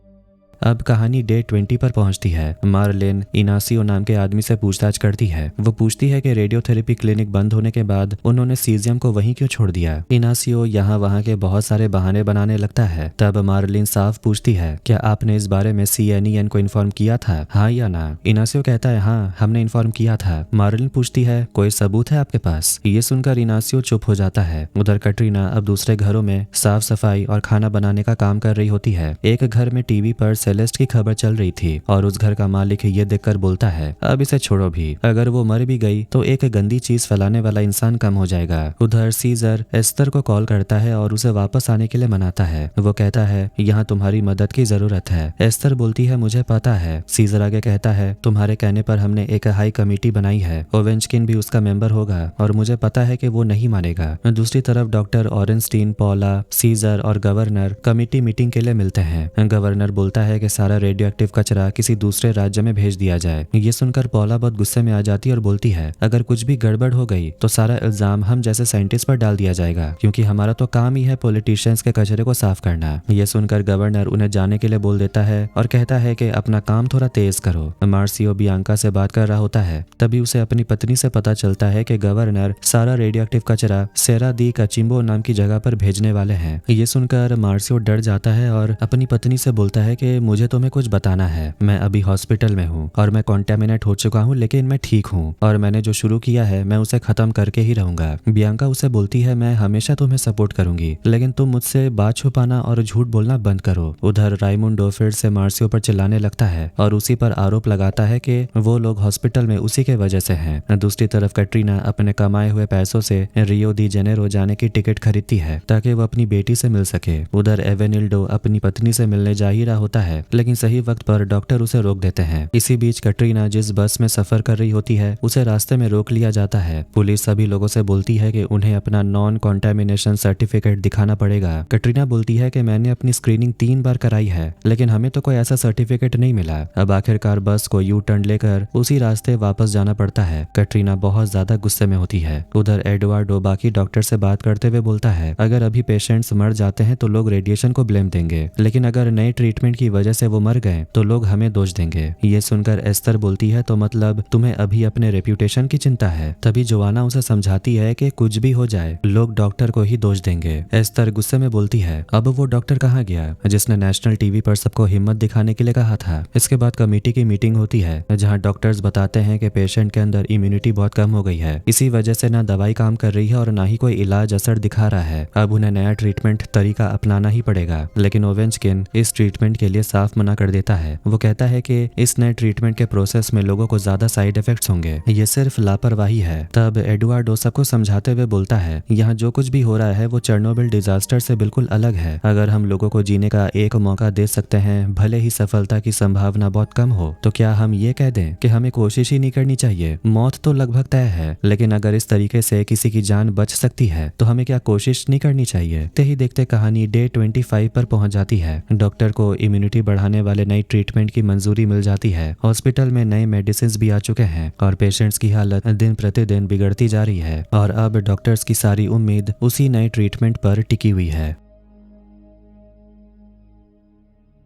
अब कहानी डे 20 पर पहुंचती है। मार्लिन इनासियो नाम के आदमी से पूछताछ करती है। वो पूछती है कि रेडियोथेरेपी क्लिनिक बंद होने के बाद उन्होंने सीजियम को वहीं क्यों छोड़ दिया। इनासियो यहाँ वहाँ के बहुत सारे बहाने बनाने लगता है। तब मार्लिन साफ पूछती है क्या आपने इस बारे में CNN को इन्फॉर्म किया था, हाँ या ना। इनासियो कहता है हाँ हमने इन्फॉर्म किया था। मार्लिन पूछती है कोई सबूत है आपके पास। ये सुनकर इनासियो चुप हो जाता है। उधर कैटरीना अब दूसरे घरों में साफ सफाई और खाना बनाने का काम कर रही होती है। एक घर में टीवी पर सेलेस्ट की खबर चल रही थी और उस घर का मालिक ये देखकर बोलता है अब इसे छोड़ो भी, अगर वो मर भी गई तो एक गंदी चीज फैलाने वाला इंसान कम हो जाएगा। उधर सीजर एस्तर को कॉल करता है और उसे वापस आने के लिए मनाता है। वो कहता है यहाँ तुम्हारी मदद की जरूरत है। एस्तर बोलती है मुझे पता है। सीजर आगे कहता है तुम्हारे कहने पर हमने एक हाई कमेटी बनाई है, ओवेंचकिन भी उसका मेंबर होगा और मुझे पता है कि वो नहीं मानेगा। दूसरी तरफ डॉक्टर ऑरेंस्टीन, पॉला, सीजर और गवर्नर कमेटी मीटिंग के लिए मिलते हैं। गवर्नर बोलता है कि सारा रेडियो एक्टिव कचरा किसी दूसरे राज्य में भेज दिया जाए। ये सुनकर पॉला बहुत गुस्से में आ जाती है और बोलती है अगर कुछ भी गड़बड़ हो गई तो सारा इल्जाम हम जैसे साइंटिस्ट पर डाल दिया जाएगा क्योंकि हमारा तो काम ही है पॉलिटिशियंस के कचरे को साफ करना। ये सुनकर गवर्नर उन्हें जाने के लिए बोल देता है और कहता है कि अपना काम थोड़ा तेज करो। मार्सियो बियांका से बात कर रहा होता है। तभी उसे अपनी पत्नी से पता चलता है कि गवर्नर सारा रेडियो एक्टिव कचरा सेरा दी कचिम्बो नाम की जगह पर भेजने वाले हैं। ये सुनकर मार्सियो डर जाता है और अपनी पत्नी से बोलता है कि मुझे तुम्हें कुछ बताना है। मैं अभी हॉस्पिटल में हूँ और मैं कॉन्टेमिनेट हो चुका हूँ लेकिन मैं ठीक हूँ और मैंने जो शुरू किया है मैं उसे खत्म करके ही रहूंगा। बियांका उसे बोलती है मैं हमेशा तुम्हें सपोर्ट करूंगी लेकिन तुम मुझसे बात छुपाना और झूठ बोलना बंद करो। उधर राइमुंडो फिर से मार्सियो पर चिल्लाने लगता है और उसी पर आरोप लगाता है कि वो लोग हॉस्पिटल में उसी के वजह से हैं। दूसरी तरफ कैटरीना अपने कमाए हुए पैसों से रियो दी जेनेरो जाने की टिकट खरीदती है ताकि वो अपनी बेटी से मिल सके। उधर एवेनिल्डो अपनी पत्नी से मिलने जा ही रहा होता है है, लेकिन सही वक्त पर डॉक्टर उसे रोक देते हैं। इसी बीच कटरीना जिस बस में सफर कर रही होती है उसे रास्ते में रोक लिया जाता है। पुलिस सभी लोगों से बोलती है कि उन्हें अपना नॉन कॉन्टेमिनेशन सर्टिफिकेट दिखाना पड़ेगा। कटरीना बोलती है कि मैंने अपनी स्क्रीनिंग 3 बार कराई है, लेकिन हमें तो कोई ऐसा सर्टिफिकेट नहीं मिला। अब आखिरकार बस को यू टर्न लेकर उसी रास्ते वापस जाना पड़ता है। कटरीना बहुत ज्यादा गुस्से में होती है। उधर एडुआर्डो बाकी डॉक्टर से बात करते हुए बोलता है, अगर अभी पेशेंट्स मर जाते हैं तो लोग रेडिएशन को ब्लेम देंगे, लेकिन अगर नए ट्रीटमेंट की वजह से वो मर गए तो लोग हमें दोष देंगे। ये सुनकर एस्तर बोलती है, तो मतलब तुम्हें अभी अपने रेप्यूटेशन की चिंता है। तभी जोआना उसे समझाती है कि कुछ भी हो जाए लोग डॉक्टर को ही दोष देंगे। एस्तर गुस्से में बोलती है, अब वो डॉक्टर कहाँ गया जिसने नेशनल टीवी पर सबको हिम्मत दिखाने के लिए कहा था। इसके बाद कमेटी की मीटिंग होती है जहाँ डॉक्टर्स बताते हैं कि पेशेंट के अंदर इम्यूनिटी बहुत कम हो गई है। इसी वजह से ना दवाई काम कर रही है और ना ही कोई इलाज असर दिखा रहा है। अब उन्हें नया ट्रीटमेंट तरीका अपनाना ही पड़ेगा। लेकिन ओवेंचकिन इस ट्रीटमेंट के लिए साफ मना कर देता है। वो कहता है कि इस नए ट्रीटमेंट के प्रोसेस में लोगों को ज्यादा साइड इफेक्ट्स होंगे, ये सिर्फ लापरवाही है। तब एडुआर्डो सबको समझाते हुए बोलता है, यहाँ जो कुछ भी हो रहा है वो चेरनोबिल डिजास्टर से बिल्कुल अलग है। अगर हम लोगों को जीने का एक मौका दे सकते हैं, भले ही सफलता की संभावना बहुत कम हो, तो क्या हम ये कह दें कि हमें कोशिश ही नहीं करनी चाहिए? मौत तो लगभग तय है, लेकिन अगर इस तरीके से किसी की जान बच सकती है तो हमें क्या कोशिश नहीं करनी चाहिए? देखते ही देखते कहानी डे 25 पर पहुंच जाती है। डॉक्टर को इम्यूनिटी बढ़ाने वाले नई ट्रीटमेंट की मंजूरी मिल जाती है। हॉस्पिटल में नए मेडिसिन भी आ चुके हैं और पेशेंट्स की हालत दिन प्रतिदिन बिगड़ती जा रही है और अब डॉक्टर्स की सारी उम्मीद उसी नए ट्रीटमेंट पर टिकी हुई है।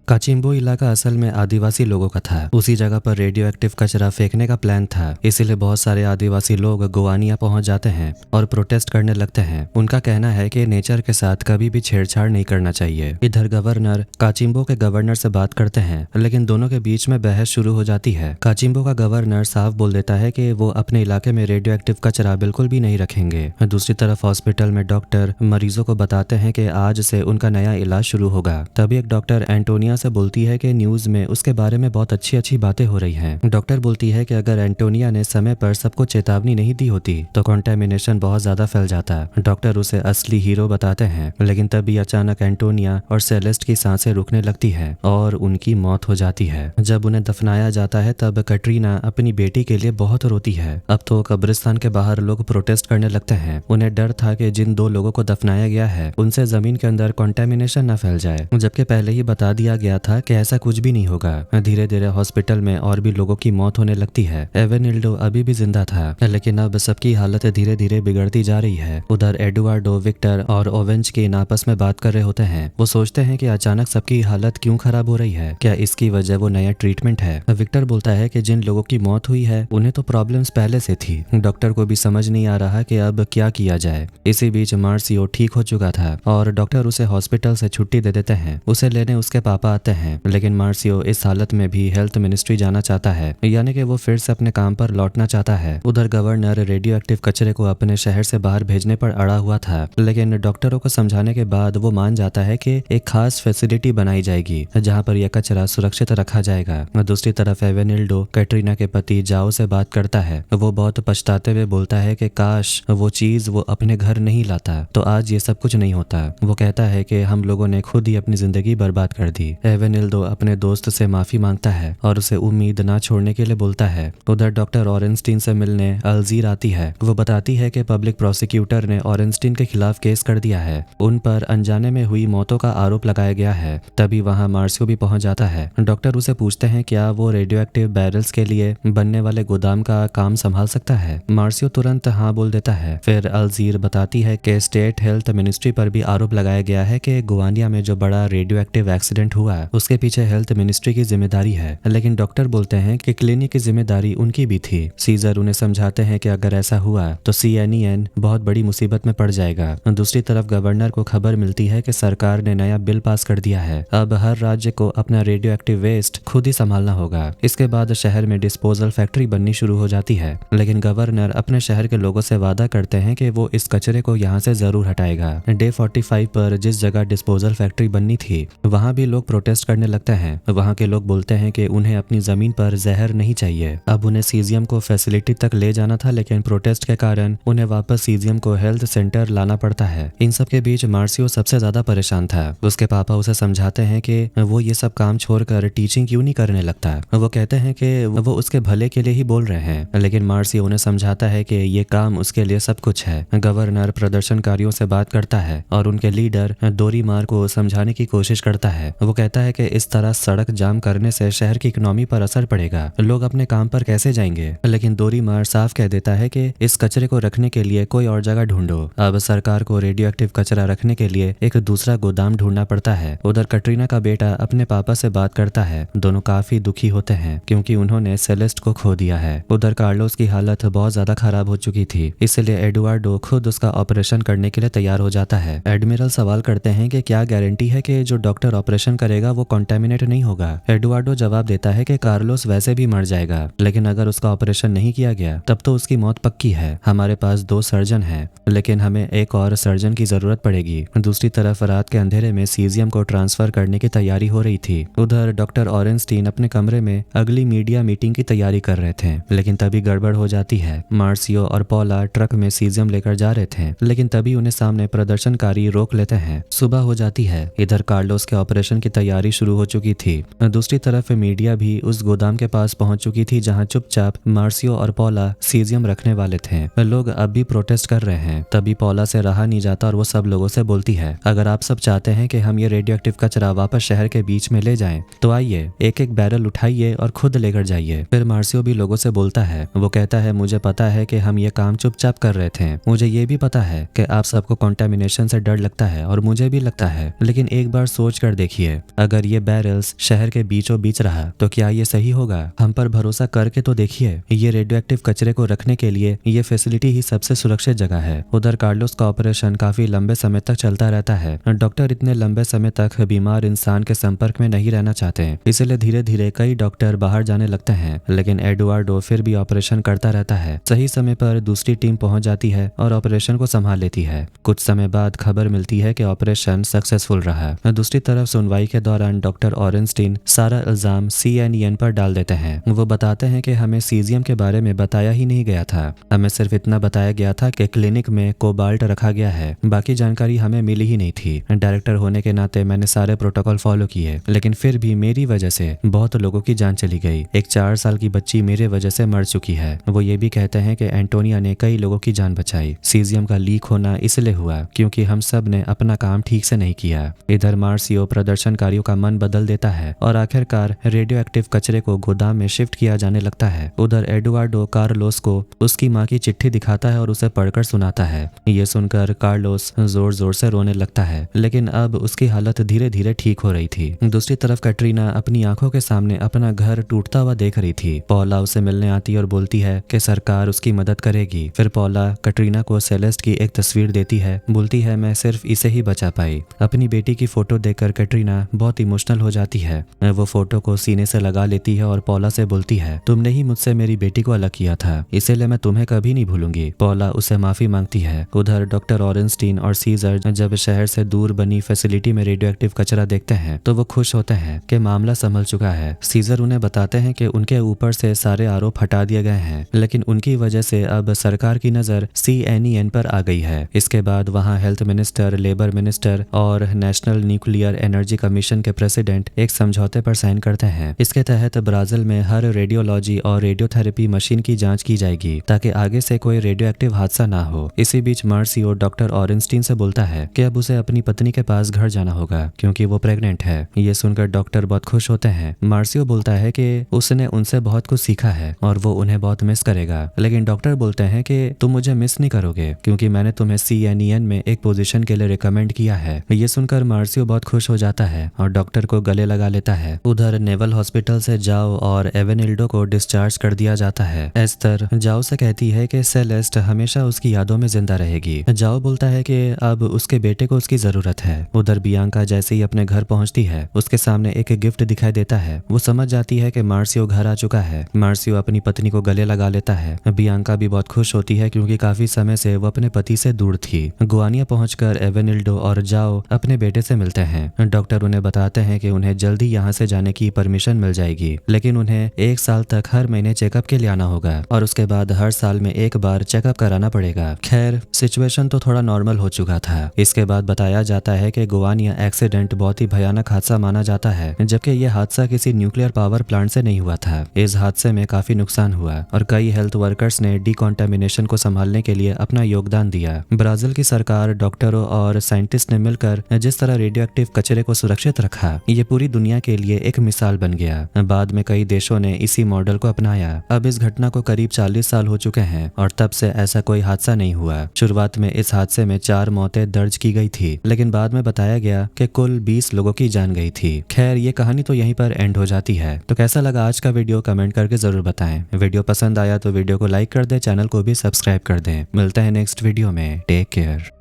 काचिम्बो इलाका असल में आदिवासी लोगों का था। उसी जगह पर रेडियो एक्टिव कचरा फेंकने का प्लान था, इसीलिए बहुत सारे आदिवासी लोग गोवानिया पहुंच जाते हैं और प्रोटेस्ट करने लगते हैं। उनका कहना है कि नेचर के साथ कभी भी छेड़छाड़ नहीं करना चाहिए। इधर गवर्नर काचिम्बो के गवर्नर से बात करते हैं, लेकिन दोनों के बीच में बहस शुरू हो जाती है। काचिम्बो का गवर्नर साफ बोल देता है कि वो अपने इलाके में रेडियो एक्टिव कचरा बिल्कुल भी नहीं रखेंगे। दूसरी तरफ हॉस्पिटल में डॉक्टर मरीजों को बताते हैं कि आज से उनका नया इलाज शुरू होगा। तभी एक डॉक्टर एंटोनिया से बोलती है कि न्यूज में उसके बारे में बहुत अच्छी अच्छी बातें हो रही हैं। डॉक्टर बोलती है कि अगर एंटोनिया ने समय पर सबको चेतावनी नहीं दी होती तो कंटेमिनेशन बहुत ज्यादा फैल जाता। डॉक्टर उसे असली हीरो बताते हैं, लेकिन तभी अचानक एंटोनिया और सेलेस्ट की सांसें रुकने लगती है और उनकी मौत हो जाती है। जब उन्हें दफनाया जाता है तब कटरीना अपनी बेटी के लिए बहुत रोती है। अब तो कब्रिस्तान के बाहर लोग प्रोटेस्ट करने लगते हैं। उन्हें डर था कि जिन 2 लोगों को दफनाया गया है उनसे जमीन के अंदर कंटेमिनेशन न फैल जाए, जबकि पहले ही बता दिया गया था कि ऐसा कुछ भी नहीं होगा। धीरे धीरे हॉस्पिटल में और भी लोगों की मौत होने लगती है। एवेनिल्डो अभी भी जिंदा था, लेकिन अब सबकी हालत धीरे धीरे बिगड़ती जा रही है। उधर एडुआर्डो, विक्टर और ओवेंचकिन आपस में बात कर रहे होते हैं। वो सोचते हैं कि अचानक सबकी हालत क्यों खराब हो रही है, क्या इसकी वजह वो नया ट्रीटमेंट है? विक्टर बोलता है कि जिन लोगों की मौत हुई है उन्हें तो प्रॉब्लम्स पहले से थी। डॉक्टर को भी समझ नहीं आ रहा कि अब क्या किया जाए। इसी बीच मार्सियो ठीक हो चुका था और डॉक्टर उसे हॉस्पिटल से छुट्टी दे देते हैं। उसे लेने उसके पापा आते हैं, लेकिन मार्सियो इस हालत में भी हेल्थ मिनिस्ट्री जाना चाहता है, यानी कि वो फिर से अपने काम पर लौटना चाहता है। उधर गवर्नर रेडियो एक्टिव कचरे को अपने शहर से बाहर भेजने पर अड़ा हुआ था, लेकिन डॉक्टरों को समझाने के बाद वो मान जाता है कि एक खास फैसिलिटी बनाई जाएगी जहाँ पर यह कचरा सुरक्षित रखा जाएगा। दूसरी तरफ एवेनिल्डो कैटरीना के पति जाओ से बात करता है। वो बहुत पछताते हुए बोलता है कि काश वो चीज वो अपने घर नहीं लाता तो आज ये सब कुछ नहीं होता। वो कहता है कि हम लोगों ने खुद ही अपनी जिंदगी बर्बाद कर दी। एवेनिल्डो अपने दोस्त से माफी मांगता है और उसे उम्मीद ना छोड़ने के लिए बोलता है। उधर डॉक्टर ऑरेंस्टीन से मिलने अल्जीर आती है। वो बताती है कि पब्लिक प्रोसिक्यूटर ने ऑरेंस्टीन के खिलाफ केस कर दिया है, उन पर अनजाने में हुई मौतों का आरोप लगाया गया है। तभी वहाँ मार्सियो भी पहुंच जाता है। डॉक्टर उसे पूछते हैं क्या वो रेडियो एक्टिव बैरल्स के लिए बनने वाले गोदाम का काम संभाल सकता है। मार्सियो तुरंत हाँ बोल देता है। फिर अल्जीर बताती है कि स्टेट हेल्थ मिनिस्ट्री पर भी आरोप लगाया गया है कि गुवानिया में जो बड़ा रेडियो एक्टिव एक्सीडेंट हुआ उसके पीछे हेल्थ मिनिस्ट्री की जिम्मेदारी है, लेकिन डॉक्टर बोलते हैं कि क्लिनिक की जिम्मेदारी उनकी भी थी। सीजर उन्हें समझाते हैं कि अगर ऐसा हुआ तो CNN बहुत बड़ी मुसीबत में पड़ जाएगा। दूसरी तरफ गवर्नर को खबर मिलती है कि सरकार ने नया बिल पास कर दिया है। अब हर राज्य को अपना रेडियो एक्टिव वेस्ट खुद ही संभालना होगा। इसके बाद शहर में डिस्पोजल फैक्ट्री बननी शुरू हो जाती है, लेकिन गवर्नर अपने शहर के लोगों से वादा करते हैं कि वो इस कचरे को यहाँ से जरूर हटाएगा। डे 45 पर जिस जगह डिस्पोजल फैक्ट्री बननी थी वहाँ भी लोग प्रोटेस्ट करने लगते हैं। वहाँ के लोग बोलते हैं कि उन्हें अपनी जमीन पर जहर नहीं चाहिए। अब उन्हें सीजियम को फैसिलिटी तक ले जाना था, लेकिन प्रोटेस्ट के कारण उन्हें वापस सीजियम को हेल्थ सेंटर लाना पड़ता है। इन सब के बीच मार्सियो सबसे ज्यादा परेशान था। उसके पापा उसे समझाते हैं कि वो ये सब काम छोड़कर टीचिंग क्यों नहीं करने लगता। वो कहते हैं कि वो उसके भले के लिए ही बोल रहे हैं, लेकिन मार्सियो उन्हें समझाता है कि ये काम उसके लिए सब कुछ है। गवर्नर प्रदर्शनकारियों से बात करता है और उनके लीडर दोरीमार को समझाने की कोशिश करता है। वो कहता है कि इस तरह सड़क जाम करने से शहर की इकोनॉमी पर असर पड़ेगा, लोग अपने काम पर कैसे जाएंगे। लेकिन दोरीमार साफ कह देता है कि इस कचरे को रखने के लिए कोई और जगह ढूंढो। अब सरकार को रेडियो एक्टिव कचरा रखने के लिए एक दूसरा गोदाम ढूंढना पड़ता है। उधर कटरीना का बेटा अपने पापा से बात करता है। दोनों काफी दुखी होते हैं क्योंकि उन्होंने सेलेस्ट को खो दिया है। उधर कार्लोस की हालत बहुत ज्यादा खराब हो चुकी थी, इसलिए एडुआर्डो खुद उसका ऑपरेशन करने के लिए तैयार हो जाता है। एडमिरल सवाल करते हैं कि क्या गारंटी है कि जो डॉक्टर ऑपरेशन करेगा वो कॉन्टेमिनेट नहीं होगा। एडुआर्डो जवाब देता है कि कार्लोस वैसे भी मर जाएगा, लेकिन अगर उसका ऑपरेशन नहीं किया गया तब तो उसकी मौत पक्की है। हमारे पास 2 सर्जन हैं, लेकिन हमें एक और सर्जन की जरूरत पड़ेगी। दूसरी तरफ रात के अंधेरे में सीजियम को ट्रांसफर करने की तैयारी हो रही थी। उधर डॉक्टर ऑरेंस्टीन अपने कमरे में अगली मीडिया मीटिंग की तैयारी कर रहे थे, लेकिन तभी गड़बड़ हो जाती है। मार्सियो और पॉला ट्रक में सीजियम लेकर जा रहे थे, लेकिन तभी उन्हें सामने प्रदर्शनकारी रोक लेते हैं। सुबह हो जाती है। इधर कार्लोस के ऑपरेशन की तैयारी शुरू हो चुकी थी। दूसरी तरफ मीडिया भी उस गोदाम के पास पहुंच चुकी थी जहां चुपचाप मार्सियो और पॉला सीजियम रखने वाले थे। लोग अब भी प्रोटेस्ट कर रहे हैं। तभी पॉला से रहा नहीं जाता और वो सब लोगों से बोलती है, अगर आप सब चाहते हैं कि हम ये रेडियो एक्टिव कचरा वापस शहर के बीच में ले जाएं, तो आइए एक एक बैरल उठाइए और खुद लेकर जाइए। फिर मार्सियो भी लोगों से बोलता है। वो कहता है, मुझे पता है कि हम ये काम चुपचाप कर रहे थे। मुझे ये भी पता है कि आप सबको कंटामिनेशन से डर लगता है और मुझे भी लगता है, लेकिन एक बार सोच कर देखिए, अगर ये बैरल्स शहर के बीचों बीच रहा तो क्या ये सही होगा? हम पर भरोसा करके तो देखिए। ये रेडियो एक्टिव कचरे को रखने के लिए ये फैसिलिटी ही सबसे सुरक्षित जगह है। उधर कार्लोस का ऑपरेशन काफी लंबे समय तक चलता रहता है। डॉक्टर इतने लंबे समय तक बीमार इंसान के संपर्क में नहीं रहना चाहते, इसलिए धीरे धीरे कई डॉक्टर बाहर जाने लगते हैं, लेकिन एडुआर्डो फिर भी ऑपरेशन करता रहता है। सही समय पर दूसरी टीम पहुंच जाती है और ऑपरेशन को संभाल लेती है। कुछ समय बाद खबर मिलती है कि ऑपरेशन सक्सेसफुल रहा। दूसरी तरफ सुनवाई के दौरान डॉक्टर ऑरेंस्टीन सारा इल्जाम CNN पर डाल देते हैं। वो बताते हैं कि हमें सीजियम के बारे में बताया ही नहीं गया था, हमें सिर्फ इतना बताया गया था कि क्लिनिक में कोबाल्ट रखा गया है, बाकी जानकारी हमें मिली ही नहीं थी। डायरेक्टर होने के नाते मैंने सारे प्रोटोकॉल फॉलो किए, लेकिन फिर भी मेरी वजह से बहुत लोगों की जान चली गई। एक 4 साल की बच्ची मेरे वजह से मर चुकी है। वो ये भी कहते हैं कि एंटोनिया ने कई लोगों की जान बचाई। सीजियम का लीक होना इसलिए हुआ क्योंकि हम सब ने अपना काम ठीक से नहीं किया। इधर मार्सियो प्रदर्शनकारियों का मन बदल देता है और आखिरकार रेडियो एक्टिव कचरे को गोदाम में शिफ्ट किया जाने लगता है। उधर एडुआर्डो कार्लोस को उसकी माँ की चिट्ठी दिखाता है और उसे पढ़कर सुनाता है। ये सुनकर कार्लोस जोर जोर से रोने लगता है, लेकिन अब उसकी हालत धीरे धीरे ठीक हो रही थी। दूसरी तरफ कटरीना अपनी आंखों के सामने अपना घर टूटता हुआ देख रही थी। पॉला उसे मिलने आती और बोलती है कि सरकार उसकी मदद करेगी। फिर पॉला कटरीना को सेलेस्ट की एक तस्वीर देती है, बोलती है मैं सिर्फ इसे ही बचा पाई। अपनी बेटी की फोटो देखकर कटरीना बहुत इमोशनल हो जाती है। वो फोटो को सीने से लगा लेती है और पॉला से बोलती है, तुमने ही मुझसे मेरी बेटी को अलग किया था, इसीलिए मैं तुम्हें कभी नहीं भूलूंगी। पॉला उसे माफी मांगती है। उधर डॉक्टर ऑरेंस्टीन और सीजर जब शहर से दूर बनी फैसिलिटी में रेडियो एक्टिव कचरा देखते हैं तो वो खुश होते हैं कि मामला संभल चुका है। सीजर उन्हें बताते हैं कि उनके ऊपर से सारे आरोप हटा दिए गए हैं, लेकिन उनकी वजह से अब सरकार की नजर CNN पर आ गई है। इसके बाद वहाँ हेल्थ मिनिस्टर, लेबर मिनिस्टर और नेशनल न्यूक्लियर एनर्जी कमीशन के प्रेसिडेंट एक समझौते पर साइन करते हैं। इसके तहत ब्राजील में हर रेडियोलॉजी और रेडियोथेरेपी मशीन की जांच की जाएगी ताकि आगे से कोई रेडियो एक्टिव हादसा ना हो। इसी बीच मार्सियो डॉक्टर ऑरेंस्टीन से बोलता है कि अब उसे अपनी पत्नी के पास घर जाना होगा क्योंकि वो प्रेग्नेंट है। ये सुनकर डॉक्टर बहुत खुश होते हैं। मार्सियो बोलता है कि उसने उनसे बहुत कुछ सीखा है और वो उन्हें बहुत मिस करेगा, लेकिन डॉक्टर बोलते हैं कि तुम मुझे मिस नहीं करोगे क्योंकि मैंने तुम्हें CNN में एक पोजीशन के लिए रिकमेंड किया है। ये सुनकर मार्सियो बहुत खुश हो जाता है और डॉक्टर को गले लगा लेता है। उधर नेवल हॉस्पिटल से जाओ और एवेनिल्डो को डिस्चार्ज कर दिया जाता है। एस्तर जाओ से कहती है कि सेलेस्ट हमेशा उसकी यादों में जिंदा रहेगी। जाओ बोलता है कि अब उसके बेटे को उसकी जरूरत है। उधर बियांका जैसे ही अपने घर पहुंचती है उसके सामने एक गिफ्ट दिखाई देता है। वो समझ जाती है कि मार्सियो घर आ चुका है। मार्सियो अपनी पत्नी को गले लगा लेता है। बियांका भी बहुत खुश होती है क्योंकि काफी समय से वो अपने पति से दूर थी। गुआनिया पहुंचकर एवेनिल्डो और जाओ अपने बेटे से मिलते हैं। डॉक्टर उन्हें बताते हैं कि उन्हें जल्दी यहाँ से जाने की परमिशन मिल जाएगी, लेकिन उन्हें 1 साल तक हर महीने चेकअप के लिए आना होगा और उसके बाद हर साल में एक बार चेकअप कराना पड़ेगा। खैर, सिचुएशन तो थोड़ा नॉर्मल हो चुका था। इसके बाद बताया जाता है कि गोवानिया एक्सीडेंट बहुत ही भयानक हादसा माना जाता है, जबकि यह हादसा किसी न्यूक्लियर पावर प्लांट से नहीं हुआ था। इस हादसे में काफी नुकसान हुआ और कई हेल्थ वर्कर्स ने डिकॉन्टामिनेशन को संभालने के लिए अपना योगदान दिया। ब्राजील की सरकार, डॉक्टरों और साइंटिस्ट ने मिलकर जिस तरह रेडियो एक्टिव कचरे को सुरक्षित रखा, ये पूरी दुनिया के लिए एक मिसाल बन गया। बाद में कई देशों ने इसी मॉडल को अपनाया। अब इस घटना को करीब 40 साल हो चुके हैं और तब से ऐसा कोई हादसा नहीं हुआ। शुरुआत में इस हादसे में 4 मौतें दर्ज की गई थी, लेकिन बाद में बताया गया कि कुल 20 लोगों की जान गई थी। खैर, ये कहानी तो यहीं पर एंड हो जाती है। तो कैसा लगा आज का वीडियो कमेंट करके जरूर बताएं। वीडियो पसंद आया तो वीडियो को लाइक कर दें, चैनल को भी सब्सक्राइब कर दें। मिलते हैं नेक्स्ट वीडियो में। Take care.